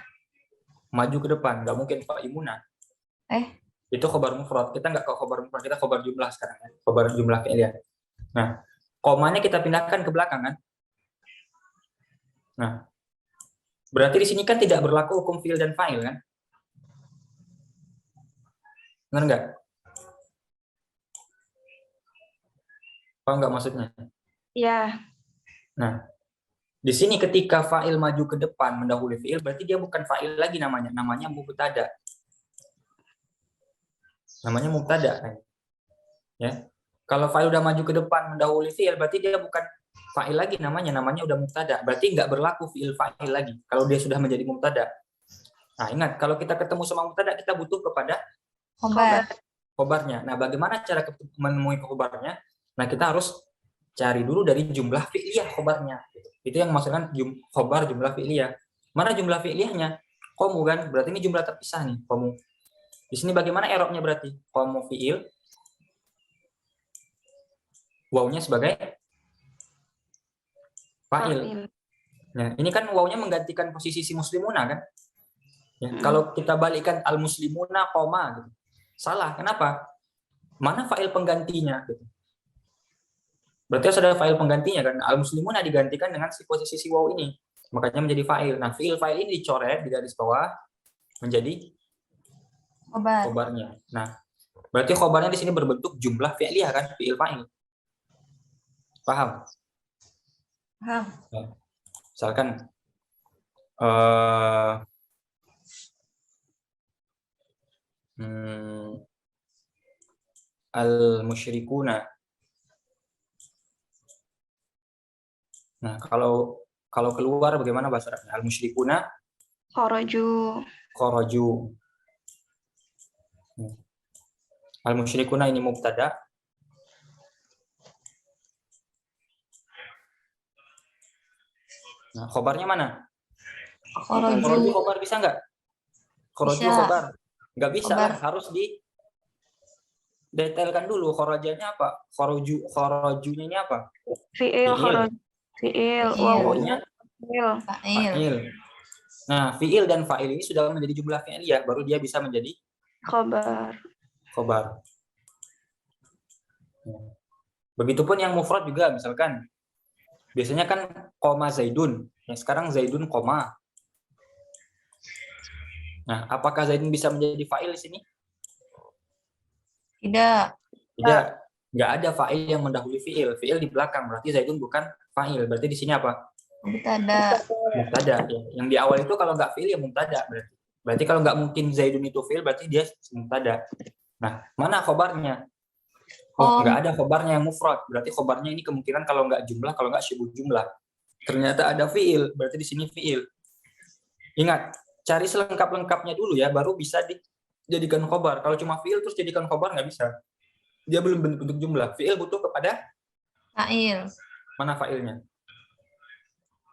maju ke depan, nggak mungkin fa'imuna. Itu khobar mufrad. Kita nggak ke khobar mufrad, kita khobar jumlah sekarang kan. Khobar jumlah fi'il. Nah, komanya kita pindahkan ke belakang kan. Nah, berarti di sini kan tidak berlaku hukum fi'il dan fa'il kan? Benar nggak? Paham nggak maksudnya? Ya. Nah, di sini ketika fa'il maju ke depan mendahului fi'il, berarti dia bukan fa'il lagi namanya mubtada. Namanya mubtada kan. Ya. Kalau fa'il udah maju ke depan mendahului fi'il, berarti dia bukan fa'il lagi namanya udah mubtada. Berarti nggak berlaku fi'il fa'il lagi kalau dia sudah menjadi mubtada. Nah, ingat kalau kita ketemu sama mubtada kita butuh kepada khobarnya. Nah, bagaimana cara menemui khobarnya? Nah, kita harus cari dulu dari jumlah fi'liyah khobarnya. Itu yang maksudkan khobar jumlah fi'liyah. Mana jumlah fi'liyahnya? Qomu kan? Berarti ini jumlah terpisah nih, qomu. Di sini bagaimana i'rabnya berarti? Qomu fi'il. Wawnya sebagai fa'il. Nah, ini kan wawnya menggantikan posisi si muslimuna kan? Ya, kalau kita balikkan al-muslimuna koma gitu. Salah, kenapa? Mana fa'il penggantinya gitu. Berarti harus ada fa'il penggantinya kan. Al-muslimuna digantikan dengan si posisi si waw ini. Makanya menjadi fa'il. Nah, fa'il ini dicoret di garis bawah menjadi khobarnya. Nah, berarti khobarnya di sini berbentuk jumlah fi'liyah kan, fi'il fa'il. Paham? Paham. Ya. Misalkan al-musyrikuna. Nah, kalau keluar bagaimana bahasa Arabnya? Al-musyrikuna kharaju. Al-musyrikuna ini mubtada. Nah, khobarnya mana? Kharaju khobar bisa nggak? Kharaju khobar. Nggak bisa lah, harus detailkan dulu kharajanya apa? Kharajunya ini apa? Fi'il. Wawnya Fa'il. Nah, fi'il dan fa'il ini sudah menjadi jumlah fi'liyah, baru dia bisa menjadi khobar. Begitupun yang mufrad juga, misalkan biasanya kan koma Zaidun. Yang sekarang Zaidun koma. Nah, apakah Zaidun bisa menjadi fa'il di sini? Tidak. Nggak ada fa'il yang mendahului fi'il. Fi'il di belakang, berarti Zaidun bukan fa'il. Berarti di sini apa? Mubtada. Yang di awal itu kalau nggak fi'il ya mubtada berarti. Berarti kalau nggak mungkin Zaidun itu fi'il, berarti dia mubtada. Nah, mana khobarnya? Nggak ada khobarnya yang mufrad. Berarti khobarnya ini kemungkinan kalau nggak jumlah, kalau nggak syibul jumlah. Ternyata ada fi'il, berarti di sini fi'il. Ingat, cari selengkap-lengkapnya dulu ya, baru bisa dijadikan khobar. Kalau cuma fi'il terus jadikan khobar nggak bisa. Dia belum bentuk jumlah. Fi'il butuh kepada fa'il. Mana fa'ilnya?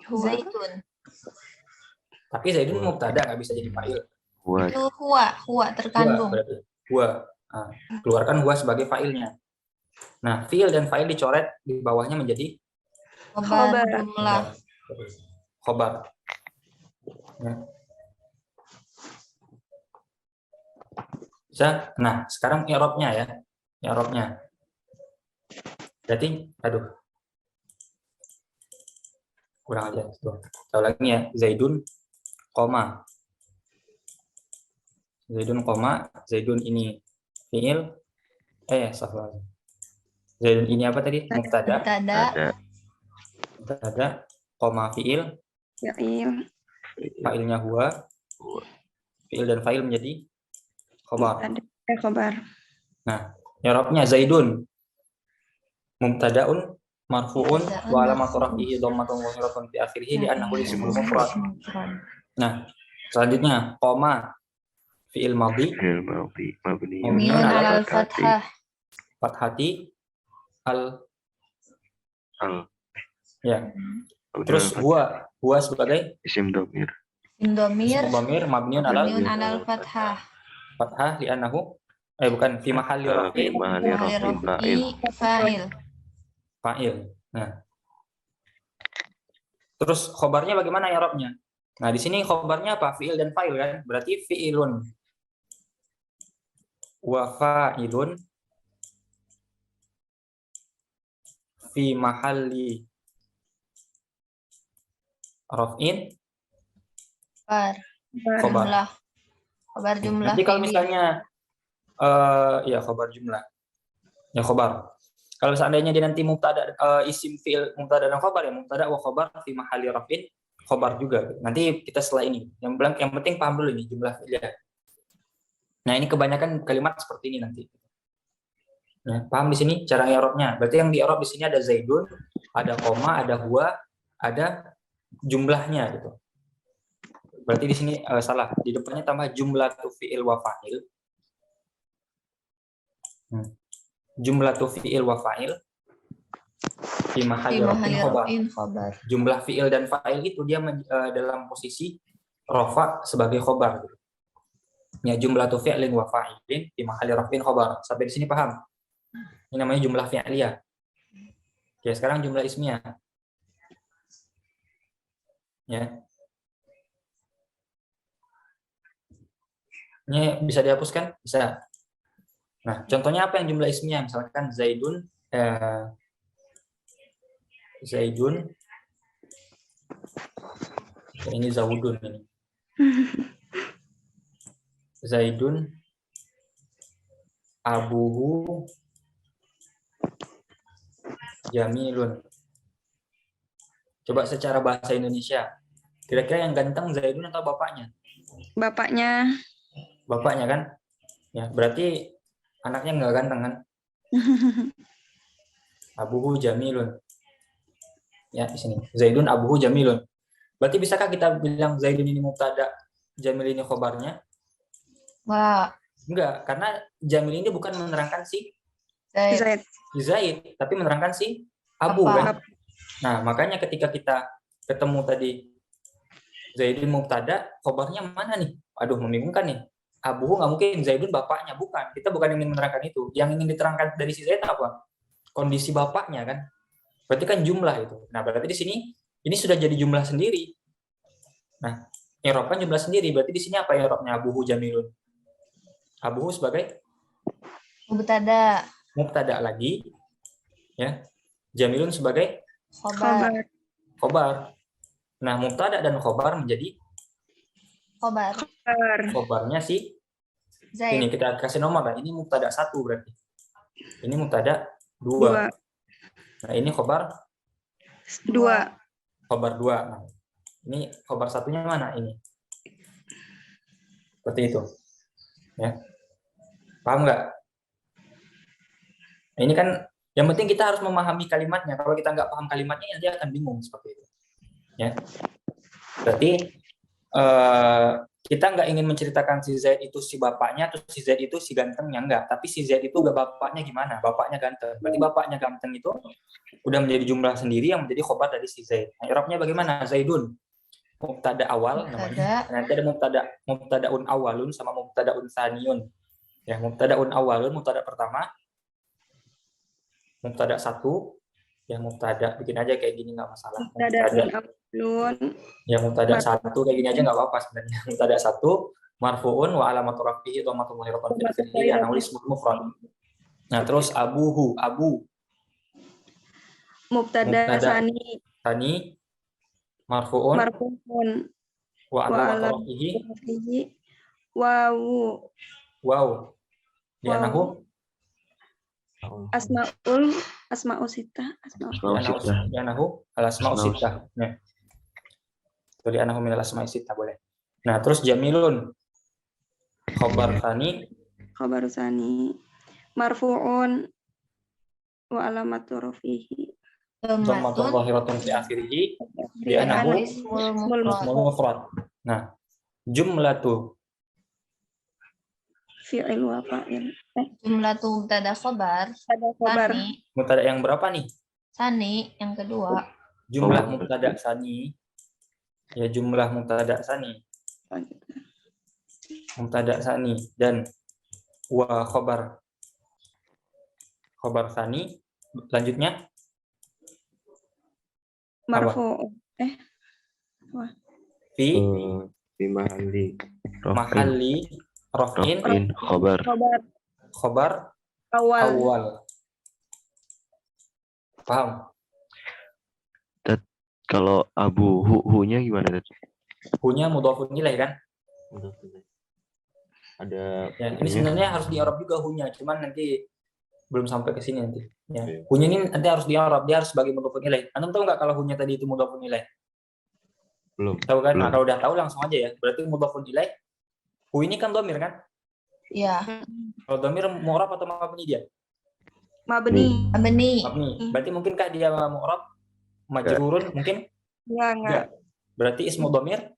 Zaidun. Tapi Zaidun mubtada nggak bisa jadi fa'il. Itu huwa terkandung. Huwa. Nah, keluarkan huwa sebagai fa'ilnya. Nah, fi'il dan fa'il dicoret di bawahnya menjadi khobar jumlah. Khobar. Ya. Bisa? Nah, sekarang i'rabnya ya. I'rabnya. Berarti, kurang aja. Tahu lagi ya, Zaidun koma. Zaidun ini fi'il. Salah. Zaidun ini apa tadi? Mubtada, koma fi'il. Fa'ilnya huwa. Fi'il dan fa'il menjadi khobar. Nah, i'rabnya Zaidun mubtada'un marfu'un wa alamatu raf'ihi dhammatun zahiratun fi akhirih li'annahu ismul mufrad. Nah, selanjutnya koma fi'il madhi mabniun 'alal fathati ya. Terus huwa sebagai isim dhamir. Isim dhamir Ismu dhamir mabniun alal mabniun alal fathah. fathah li'annahu bukan fi mahalli Fi raf'in mahalli Mahali raf'in rafi fa'il. fa'il. fa'il. Nah, terus khobarnya bagaimana i'rabnya? Nah, di sini khobarnya apa? Fi'il dan fa'il kan? Berarti fi'ilun wa fa'ilun fi mahalli raf'in Khobar khobar. jumlah. Khobar jumlah Nanti kalau fi'li. misalnya ya khobar jumlah. Ya khobar. Kalau seandainya dia nanti mubtada isim fi'il mubtada dan khobar ya mubtada wa khobar fi mahalli raf'in khobar juga. Nanti kita setelah ini. Yang penting paham dulu ini jumlah fi'il. Nah, ini kebanyakan kalimat seperti ini nanti. Nah, paham di sini cara i'rabnya. Berarti yang di i'rab di sini ada zaidun, ada koma, ada huwa, ada jumlahnya gitu. Berarti di sini salah. Di depannya tambah jumlah fi'il wa fa'il. Jumlah fi'il wa fa'il fi mahalli raf'in khobar. Jumlah fi'il dan fa'il itu dia dalam posisi rofa sebagai khobar. Ya, jumlah fi'lin wa fa'ilin fi mahalli raf'in khobar. Sampai di sini paham? Ini namanya jumlah fi'liyah. Oke, sekarang jumlah ismiyah. Ya. Ini bisa dihapuskan? Bisa. Nah, contohnya apa yang jumlah ismiyah? Misalkan Zaidun ini Zaudun ini. Zaidun abuhu jamilun. Coba secara bahasa Indonesia. Kira-kira yang ganteng Zaidun atau bapaknya? Bapaknya. Bapaknya kan? Ya, berarti anaknya nggak ganteng kan? Abuhu jamilun. Ya, di sini. Zaidun abuhu jamilun. Berarti bisakah kita bilang Zaidun ini mubtada, Jamil ini khobarnya? Wah, Enggak, karena Jamil ini bukan menerangkan si Zaid. Zaid, tapi menerangkan si Abu kan? Nah, makanya ketika kita ketemu tadi Zaidun mubtada, khobarnya mana nih? Aduh, membingungkan nih. Abu nggak mungkin, Zaidun bapaknya, bukan. Kita bukan ingin menerangkan itu. Yang ingin diterangkan dari si Zaid apa? Kondisi bapaknya kan? Berarti kan jumlah itu. Nah, berarti di sini ini sudah jadi jumlah sendiri. Nah, i'rab kan jumlah sendiri. Berarti di sini apa i'rabnya? Abuhu jamilun. Abuhu sebagai mubtada. Mubtada lagi, ya. Jamilun sebagai Khobar. khobar. Nah, mubtada dan khobar menjadi Khobar. khobarnya si Zaid. ini kita kasih nomor lah. Ini mubtada 1 berarti. Ini mubtada 2. Nah, ini khobar 2. Khobar 2. Nah, ini khobar satunya mana ini? Seperti itu. Ya. Paham nggak? Nah, ini kan yang penting kita harus memahami kalimatnya. Kalau kita nggak paham kalimatnya, nanti akan bingung seperti itu. Ya. Berarti kita nggak ingin menceritakan si Zaid itu si bapaknya, atau si Zaid itu si gantengnya, enggak. Tapi si Zaid itu nggak bapaknya gimana? Bapaknya ganteng. Berarti bapaknya ganteng itu udah menjadi jumlah sendiri yang menjadi khobar dari si Zaid. Nah, i'rabnya bagaimana? Zaidun mubtada awal namanya. Nanti ada mubtadaun awalun sama mubtadaun tsaniyun. Ya, mubtadaun awalun mubtada pertama. Mubtada 1, ya mubtada bikin aja kayak gini nggak masalah. Ya mubtada 1 kayak gini aja nggak apa-apa sebenarnya. Mubtada 1 marfuun wa alamat rafihi dhammatul zahiratan fil akhirih anahu ismul mufrad. Nah, terus abuhu, abu Mubtada tsani marfuun wa alamat rafihi wawu li'annahu asma'u sittah. Li'annahu al-asma'u sittah. Nah, li'annahu min al-asma'i sittah boleh. Nah, terus jamilun khobar tsani marfu'un wa alamatu rafihi dhammatul zahiratan fi akhirih li'annahu ismul mufrad. Nah, jumlatu fi'il wa fa'il. Jumlatu mubtada khobar. Tsani. Mubtada yang berapa nih? Tsani yang kedua. Jumlah mubtada tsani. Ya, jumlah mubtada tsani. Mubtada tsani dan wa khobar tsani. Lanjutnya Marfu'un. fi Fi mahalli raf'in mahalli raf'in raf'in khobar. khobar Awal. awal. Paham? Kalau abu hu-nya gimana? Hunya mudhofun ilaih kan? Ada Ya, ini sebenarnya harus di-i'rab juga hunya, cuman nanti belum sampai ke sini nanti. Ya. Oke. Hunya ini nanti harus di-i'rab, dia harus sebagai mudhofun ilaih. Antum tahu nggak kalau hunya tadi itu mudhofun ilaih? belum. Tahu kan? Nah, Belum. kalau udah tahu langsung aja ya. Berarti mudhofun ilaih. Hu ini kan dhamir kan? Ya, Kalau dhamir mu'rab atau mabni dia? Mabni. Mabni. Mabni. Berarti mungkinkah dia mu'rab? Majrurun mungkin? Ya, enggak. Berarti ismu dhamir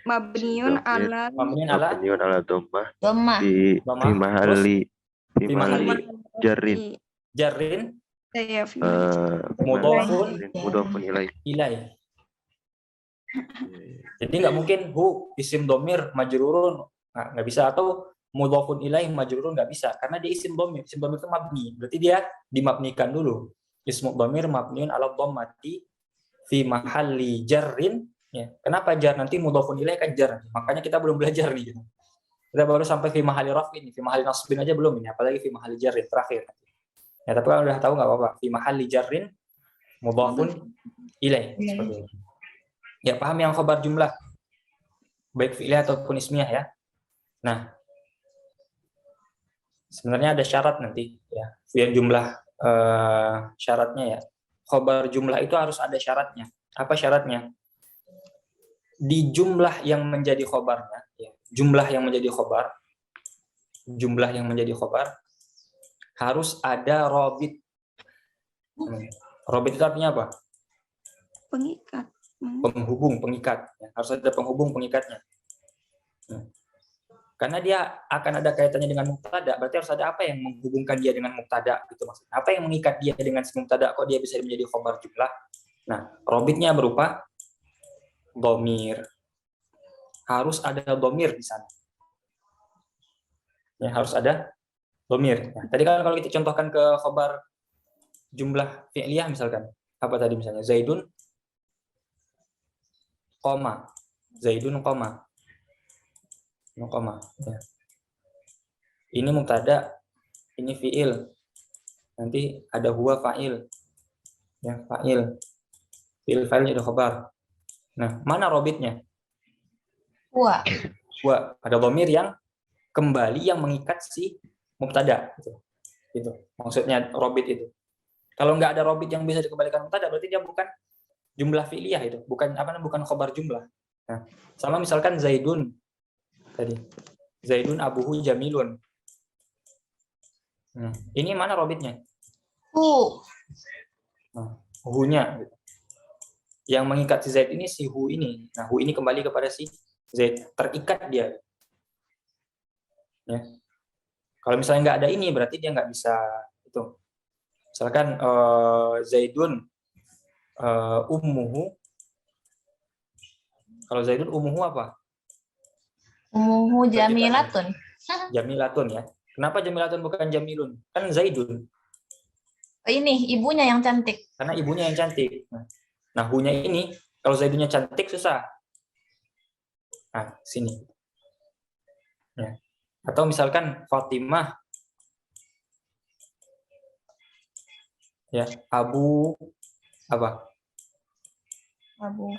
Mabniun Dhamir. ala mabniun ala Mabniun ala dhammah Dhammah. fi Dhammah. mahalli Fi mahalli jarrin jarrin Ya, fi mudhofun mudhofun ilaih. ilaih. Jadi nggak mungkin hu isim dhamir majrurun. Nah, nggak bisa, atau mudhofun ilaih majrurun, nggak bisa karena dia isim dhamir. Isim dhamir itu mabni. Berarti dia dimabnikan dulu. Ismu dhamir mabniun ala dhammati fi mahalli jarrin. Ya. Kenapa jar? Nanti mudhofun ilaih kan jar. Makanya kita belum belajar nih. Gitu. Kita baru sampai fi mahalli raf'in, fi mahalli nasbin aja belum ini, apalagi fi mahalli jarrin terakhir. Ya, tapi kalau udah tahu nggak apa-apa. Fi mahalli jarrin mudhofun ilaih. Seperti itu. Ya, paham yang khabar jumlah baik fi'liyah ataupun ismiyah ya. Nah, sebenarnya ada syarat nanti ya. Biar jumlah syaratnya ya. Khabar jumlah itu harus ada syaratnya. Apa syaratnya? Di jumlah yang menjadi khabarnya, ya, jumlah yang menjadi khabar harus ada robit. Robit itu artinya apa? pengikat. Penghubung, pengikat. Ya, harus ada penghubung, pengikatnya. Karena dia akan ada kaitannya dengan mubtada, berarti harus ada apa yang menghubungkan dia dengan mubtada, gitu maksudnya. Apa yang mengikat dia dengan mubtada, kok dia bisa menjadi khabar jumlah? Nah, robitnya berupa dhamir. Harus ada dhamir di sana. Ya, harus ada dhamir. Nah, tadi kan kalau kita contohkan ke khabar jumlah fi'liyah misalkan, apa tadi misalnya? Zaidun koma. Zaidun koma. Koma. Ya. Ini mubtada, ini fi'il. Nanti ada huwa fa'il. Ya, fa'il. Fi'il fa'il itu khabar. Nah, mana robitnya? Wa. Huwa. Ada dhamir yang kembali yang mengikat si mubtada. Gitu. Maksudnya robit itu. Kalau nggak ada robit yang bisa dikembalikan mubtada, berarti dia bukan jumlah fi'liyah itu. Bukan khabar jumlah. Nah, sama misalkan Zaidun tadi. Zaidun abuhu jamilun. Nah, ini mana robitnya? Hu. Nah, hu-nya. Yang mengikat si Zaid ini si hu ini. Nah, hu ini kembali kepada si Zaid. Terikat dia. Ya. Kalau misalnya nggak ada ini, berarti dia nggak bisa itu. Misalkan Zaidun ummuhu. Kalau Zaidun ummuhu apa? Umuhu jamilatun. Jamilatun ya. Kenapa jamilatun bukan jamilun? Kan Zaidun. Ini ibunya yang cantik. Karena ibunya yang cantik. Nah, hu-nya ini, kalau Zaidunnya cantik, susah. Nah, sini. Ya. Atau misalkan Fatimah. Ya, Abu apa?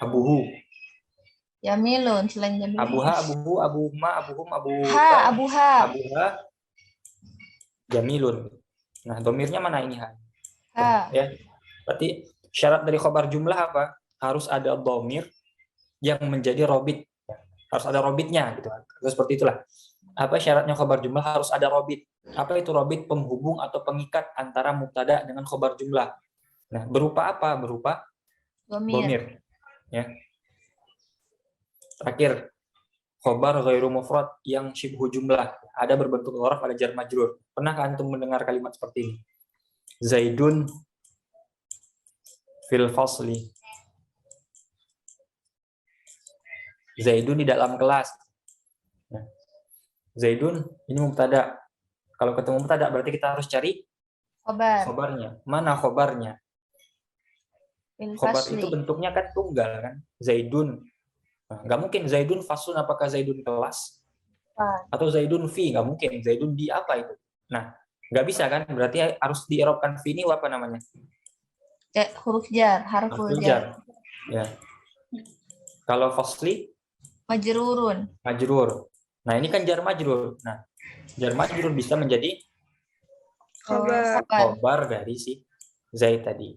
Abuhu. Jamilun selain jamilun. Abuha, abuhu, abuhuma, abuhum, Ha, abuha. Abuha. Jamilun. Nah, domirnya mana ini? Ha. Ya. Berarti syarat dari khabar jumlah apa? Harus ada domir yang menjadi robit. Harus ada robitnya gitu. Terus seperti itulah. Apa syaratnya khabar jumlah? Harus ada robit. Apa itu robit? Penghubung atau pengikat antara mubtada dengan khabar jumlah. Nah, berupa apa? Berupa domir. Ya. Terakhir, khabar ghairu mufrad yang syibhu jumlah. Ada berbentuk dzaraf, ada jar majrur. Pernahkah antum mendengar kalimat seperti ini? Zaidun fil fasli. Zaidun di dalam kelas. Zaidun ini mubtada. Kalau ketemu mubtada berarti kita harus cari Khobar. khobarnya. Mana khobarnya? Fil Khobar fasli. itu bentuknya kan tunggal kan. Zaidun. Nah, nggak mungkin Zaidun fasun, apakah Zaidun kelas? Atau Zaidun fi, nggak mungkin. Zaidun di apa itu? Nah, nggak bisa kan? Berarti harus di-i'rabkan fi ini apa namanya? Huruf jar, harful Harful jar. jar. Ya. Kalau fasli Majrurun. majrur. Nah, ini kan jar majrur. Nah, jar majrur bisa menjadi Khobar. khobar dari si Zaid tadi.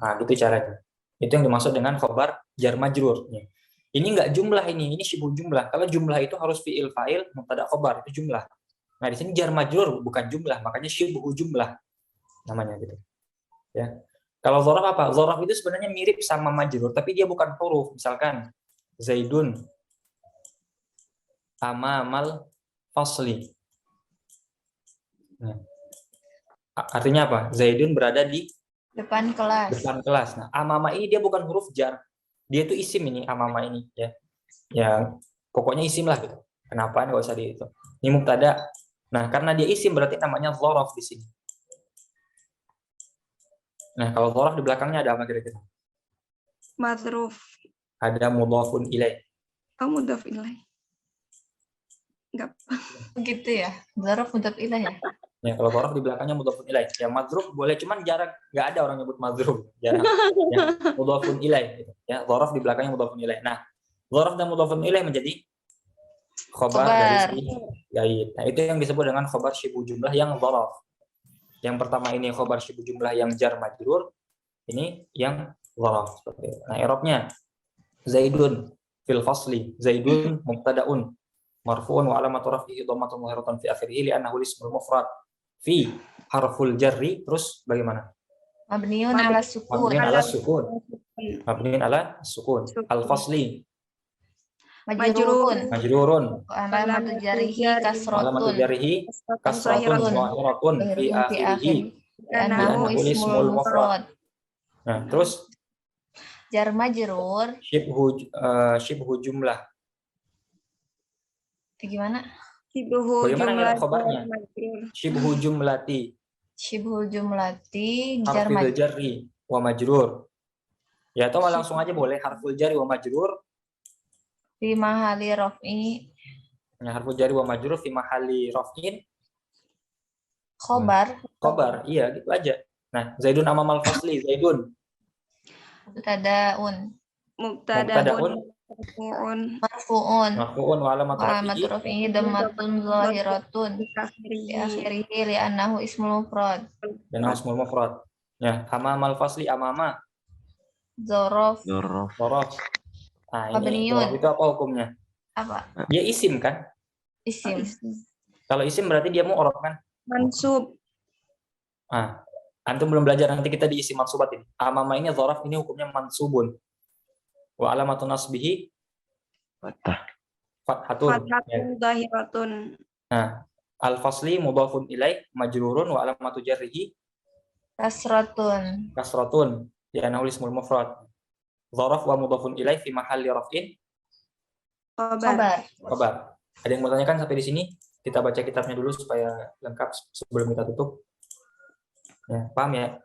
Nah, gitu caranya. Itu yang dimaksud dengan khobar jar majrur. Ini nggak jumlah ini syibhu jumlah. Kalau jumlah itu harus fi'il fa'il mubtada khobar, itu jumlah. Nah, di sini jar majrur bukan jumlah, makanya syibhu jumlah namanya gitu. Ya. Kalau dzaraf apa? Dzaraf itu sebenarnya mirip sama majrur, tapi dia bukan huruf. Misalkan Zaidun amamal fasli. Nah, artinya apa? Zaidun berada di Depan kelas. depan kelas. Nah, amama ini dia bukan huruf jar. Dia itu isim ini, amama ini ya. Ya, pokoknya isim lah gitu. Kenapa nggak usah di itu. Ini mubtada. Nah, karena dia isim berarti namanya dzaraf di sini. Nah, kalau dzaraf di belakangnya ada apa kira-kira? Madruf. Ada mudhafun ilaih. Mudhaf ilaih. Enggak. Begitu ya. Dzaraf mudhaf ilaih ya. Ya, kalau dzaraf di belakangnya mudhafun ilaih. Ya, madruf boleh, cuman jarang, nggak ada orang nyebut madruf. Jarang. Ya, mudhafun ilaih gitu. Ya, dzaraf di belakangnya mudhafun ilaih. Nah, dzaraf dan mudhafun ilaih menjadi khobar dari si Zaid. Nah, itu yang disebut dengan khobar syibhu jumlah yang dzaraf. Yang pertama ini khobar syibhu jumlah yang jar majrur, ini yang dzaraf seperti itu. Nah, i'rabnya Zaidun fil fasli, Zaidun mubtada'un marfu'un wa alamatu raf'ihi dhammatun zahiratan fi akhirih li'annahu ismul mufrad fi harful jarri. Terus bagaimana? Mabniun ala sukun. Mabniun ala sukun. Mabniun ala sukun. Al fasli Majrurun. majrurun. Alamatu jarihi Alamatu kasrotun. jarrihi kasratun zahiratun fi akhirih Karena li'annahu ismul mufrad. Nah, terus jar majrur. syibhu jumlah. Gimana? Syibhu Bagaimana jumlah ya khobarnya? majrur. Syibhu jumlati Syibhul jumlati jar harful majrur. jarri wa majrur. Ya, atau langsung aja boleh harful jarri wa majrur. Fi mahali raf'i Ya, harful jarri wa majrur fi mahalli raf'in khobar. khobar. Iya, gitu aja. Nah, Zaidun amamal fasli, Zaidun Mubtadaun. Mubtadaun marfu'un Marfu'un. marfu'un wa alamatu Alamatu raf'ihi raf'ihi dhammatun zahiratun. fi Di akhirih. akhirih li'annahu ismul mufrad. dan ismul mufrad. Ya, amamal fasli amama Dzaraf. dzaraf. Nah, ini Mabniun. dzaraf itu apa hukumnya? Apa? Dia isim kan? Isim. Kalau isim berarti dia mu'rab kan? Mansub. Nah, antum belum belajar, nanti kita di isim mansubat ini. Amama ini dzaraf, ini hukumnya mansubun. Wa alamatun nasbihi Patah. fathatun. Ya. Fathatun zahiratun. Nah, al-fasli mudhafun ilaih majrurun wa alamatu jarrihi Kasratun. kasratun ya annahu ismul mufrad. Dzaraf wa mudhafun ilaih fi mahalli raf'in Khobar. khabar. Ada yang mau tanyakan sampai di sini? Kita baca kitabnya dulu supaya lengkap sebelum kita tutup. Ya, paham ya?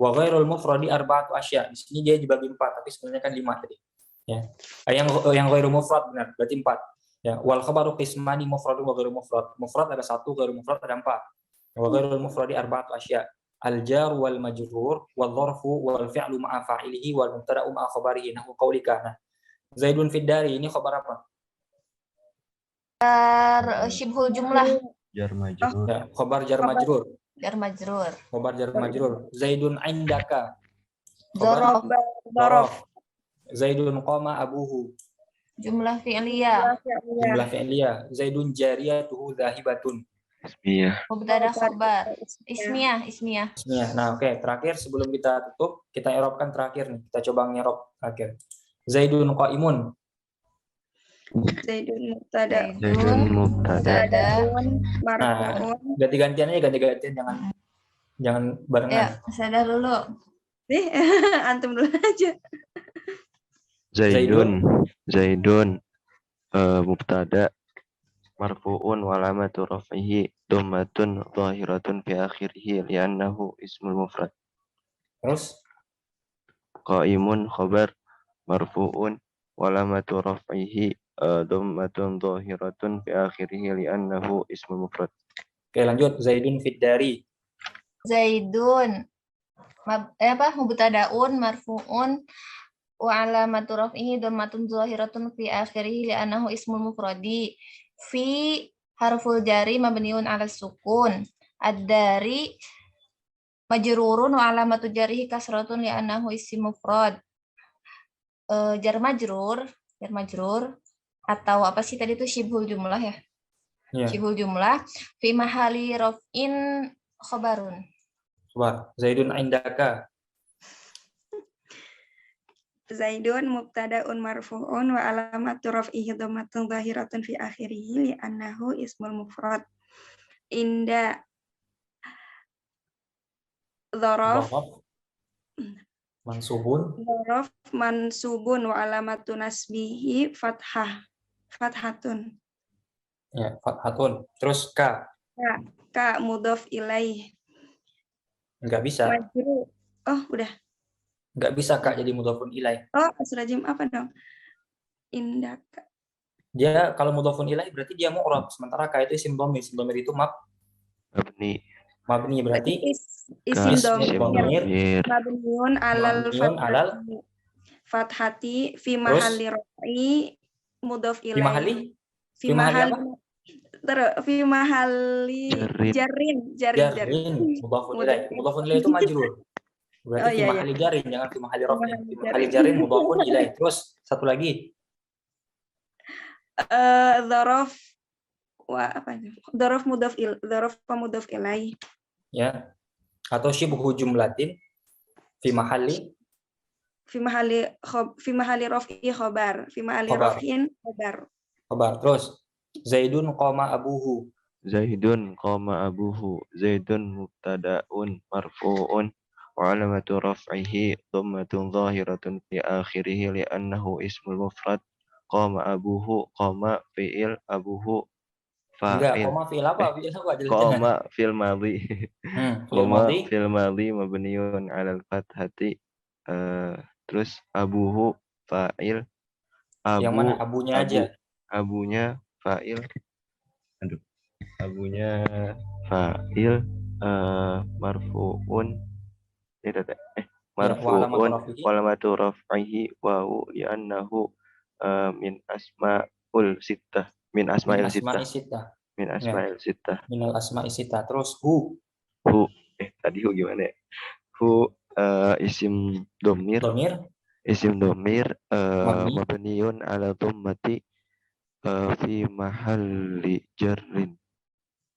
Wa ghairul mufradi arba'atu asya. Di sini dia dibagi 4, tapi sebenarnya kan 5 tadi. Ya. Yang ghairul mufrad benar, berarti 4. Ya, wal khabaru qismani mufradun wa ghairu mufrad. Mufrad ada 1, ghairu mufrad ada 4. Wa ghairul mufradi arba'atu asya. Al jar wal majrur wal dzarfu wal fi'lu ma'a fa'ilihi wal mubtada'u ma'a khabarihi. Nahu qaulika. Nah, Zaidun fid dari ini khabar apa? Syibhul jumlah. Jar majrur. Ya, khabar jar majrur. Jar majrur. Khabar jar majrur. Zaidun indaka. Dzaraf. Dzaraf. Zaidun qama abuhu. Jumlah fi'liyah. Jumlah fi'liyah. Zaidun jariyatuhu zahibatun. Ismiyah. Mubtada khabar. Ismiyah. Ismiyah. Nah, oke, terakhir sebelum kita tutup, kita i'rabkan terakhir nih. Kita coba ngerob terakhir. Zaidun qaimun. Zaidun mubtada. Zaidun mubtada. Marfu'un. Ganti-gantian aja, ganti-gantian, jangan barengan. Ya, sadar dulu. Antum dulu aja. Zaidun mubtada marfu'un wa alamatu raf'ihi dhammatun dhahiratun fi akhirih li'annahu ismul mufrad. Terus Qa'imun khabar marfu'un wa alamatu raf'ihi dhammatun dhahiratun fi akhirih li'annahu ismul mufrad. oke lanjut, Zaidun fid dari. Zaidun mubtadaun marfuun wa alamatu raf'ihi dhammatun zahiratun fi akhirih li'annahu ismul mufradi. Fi harful jari mabniun 'ala sukun. Ad-dari majrurun wa alamatu jarihi kasratun li'annahu isim mufrad. Jar majrur atau apa sih tadi itu syibhul jumlah ya? Ya, Syibhul jumlah fi mahali raf'in khabarun. coba. Zaidun indaka. Zaidun mubtadaun marfu'un wa alamatu raf'ihi dhammatun dhahiratun fi akhirih li'annahu ismul mufrad. Inda dzaraf Dhorof. Mansubun. dzaraf mansubun wa alamatu nasbihi fathatun. Ya, fathatun. Terus ka. Ka mudhaf ilaih. Nggak bisa. Majrur. Oh, udah. Nggak bisa Kak jadi mudhofun ilaih. Oh, asrajim apa dong? Indaka. Dia kalau mudhofun ilaih berarti dia mu'rab. Sementara Ka itu isim dhamir. Isim dhamir itu mabni berarti Isim ismu dhamir Dhamir mabniun alal mabniun alal fathati fi terus mahalli raf'i mudhaf fi ilaih. mahali Fi fi mahali mahalli apa? fi mahalli Jarrin. Jarin mudhofun ilaih. Mudhofun ilaih itu majrur. Berarti Oh, fi iya, iya. mahali jarin, jangan fi mahali raf'in. Fi mahali Jarin. jarin mudhofun ilaih. Terus satu lagi Dzaraf wa apa itu? Dzaraf mudhaf ilaih. ya. Atau syibhu jumlatin fi mahali Fi mahalli raf'i khabar. Fi mahalli khabar. raf'in khabar. Khabar. Terus Zaidun qama abuhu. Zaidun qama abuhu. Zaidun mubtada'un marfu'un wa alamatu raf'ihi dhammatun dhahiratun fi akhirih li'annahu ismul mufrad. Qama abuhu, qama fi'il, abuhu Enggak, fa'il. koma fi'il apa? Fi'il apa? Jangan. Qama fil madhi. Fi'il Qama madhi. fil madhi mabniun 'alal fathati. Terus abuhu fa'il, Yang mana? Abunya aja. abunya fa'il. Aduh. Abunya fa'il marfu'un Ya, wa alamatu marfu'un rafihi. walamatu raf'ihi wawu li'annahu min asma'ul sittah min Min asma'il asma'i sittah sittah. min Ya, asma'il sittah minal asma'i sittah. Terus hu. hu tadi hu gimana ya? Hu isim domir Domir. Mabni. mabniun ala dhammati fi mahalli jarrin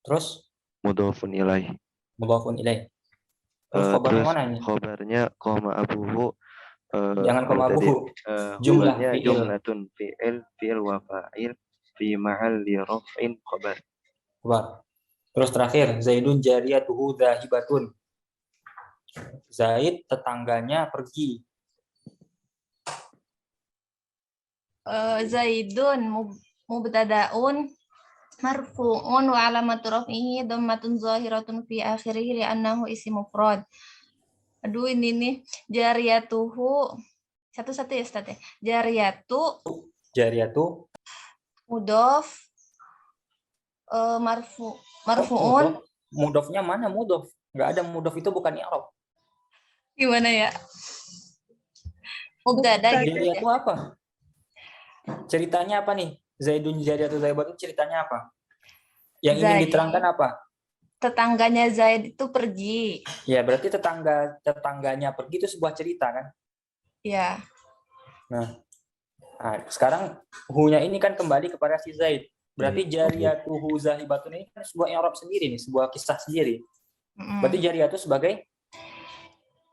Terus mudhafun ilaih. mudhafun ilaih. Terus khabarnya Terus mana ini? khobarnya koma abuhu Jangan apa koma tadi? abuhu. Jumlah Hu-nya fi'il. jumlatun fi'il wa fa'il fi mahalli raf'in khabar. Khabar. Terus terakhir, Zaidun jariyatuhu dhahibatun. Zaid tetangganya pergi. Zaidun mubtadaun marfu'un wa alamatu raf'ihi dhammatun zahiratun fi akhirih li'annahu isim mufrad. Aduh ini nih jariyatuhu satu-satu ya Ustaz ya. Jariyatu Mudhof marfu'un. Mudhofnya mana mudhof? Enggak ada mudhof, itu bukan i'rab. Gimana ya? Mubtada gitu ya. Jariyatu apa? Ceritanya apa nih? Zaidun jariyatu Zaibatun ceritanya apa? Yang ingin Zaid. diterangkan apa? Tetangganya Zaid itu pergi. Ya, berarti tetangganya pergi itu sebuah cerita kan? Ya. Nah, sekarang hu-nya ini kan kembali kepada si Zaid. Berarti jariyatuhu zahibatun ini kan sebuah i'rab sendiri nih, sebuah kisah sendiri. Berarti jariyatu sebagai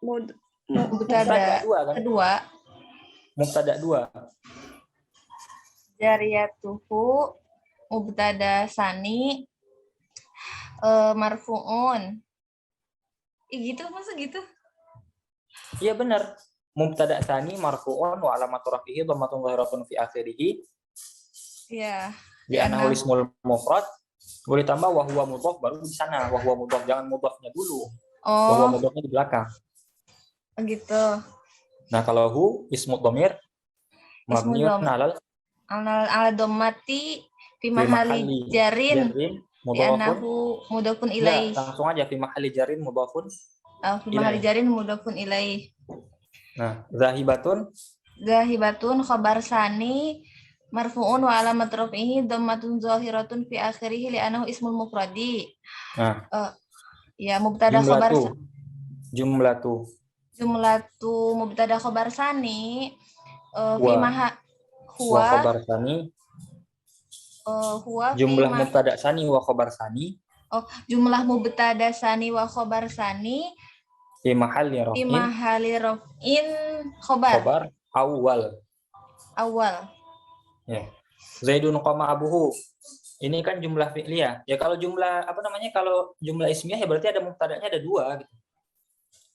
mubtada dua kan? Mubtada dua. Jariyatuhu mubtada sani marfu'un. Gitu masa gitu? Iya benar. Mubtada tsani marfu'un wa alamatu rafihi dhammatun zahiratun fi akhirih. Iya. Di anahu ismul mufrad boleh tambah wa huwa mudhaf baru di sana wa huwa mudhaf, jangan mudhafnya dulu. Wa huwa Oh, mudhafnya di belakang. gitu. Nah, kalau hu ismu dhamir Ismu mabniun dom alal ala domati fi fi mahali mahalli jarin jarrin bi mudhafun. annahu mudafun Enggak, ilaih. langsung aja fi mahalli jarrin mudhafun. Fi mahali ilaih. jarin mudafun ilaih. Nah, zahibatun Zahibatun khabar sani marfu'un wa alamat raf'ihi dhammatun zahiratun fi akhirih li'annahu ismul mufradi. nah, Ya mubtada khabar jumlatu jumlatu mubtada khabar sani fi wa maha wa huwa khabar sani, huwa fi jumlah ma mubtada sani wa khabar sani jumlah mubtada sani wa khabar sani fi mahalli fi raf'in mahali raf'in khabar khabar awal. awal. Ya. Zaidun qama abuhu. Ini kan jumlah fi'liyah. Ya kalau jumlah kalau jumlah ismiyah ya berarti ada mubtadanya ada dua gitu.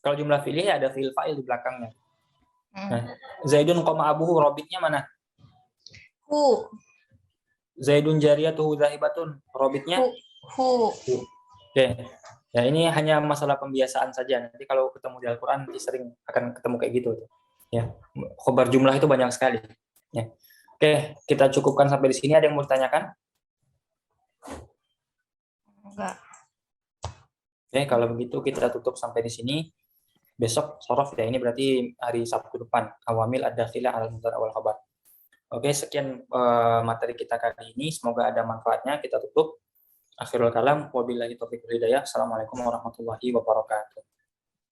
Kalau jumlah fi'liyah ada fi'il fa'il di belakangnya. Nah, Zaidun qama abuhu robitnya mana? Hu Zaidun jariyatuhu zahibatun robitnya hu. Oke. Ya ini hanya masalah pembiasaan saja. Nanti kalau ketemu di Al-Qur'an nanti sering akan ketemu kayak gitu. Ya. Khobar jumlah itu banyak sekali. Ya. Oke, kita cukupkan sampai di sini. Ada yang mau ditanyakan? Enggak. Oke, kalau begitu kita tutup sampai di sini. Besok sorof ya, ini berarti hari Sabtu depan. Awamil ad-dakhilah alal mubtada wal khabar. Oke, sekian materi kita kali ini. Semoga ada manfaatnya. Kita tutup. Akhirul kalam, wabillahi taufiq wal hidayah. Assalamualaikum warahmatullahi wabarakatuh.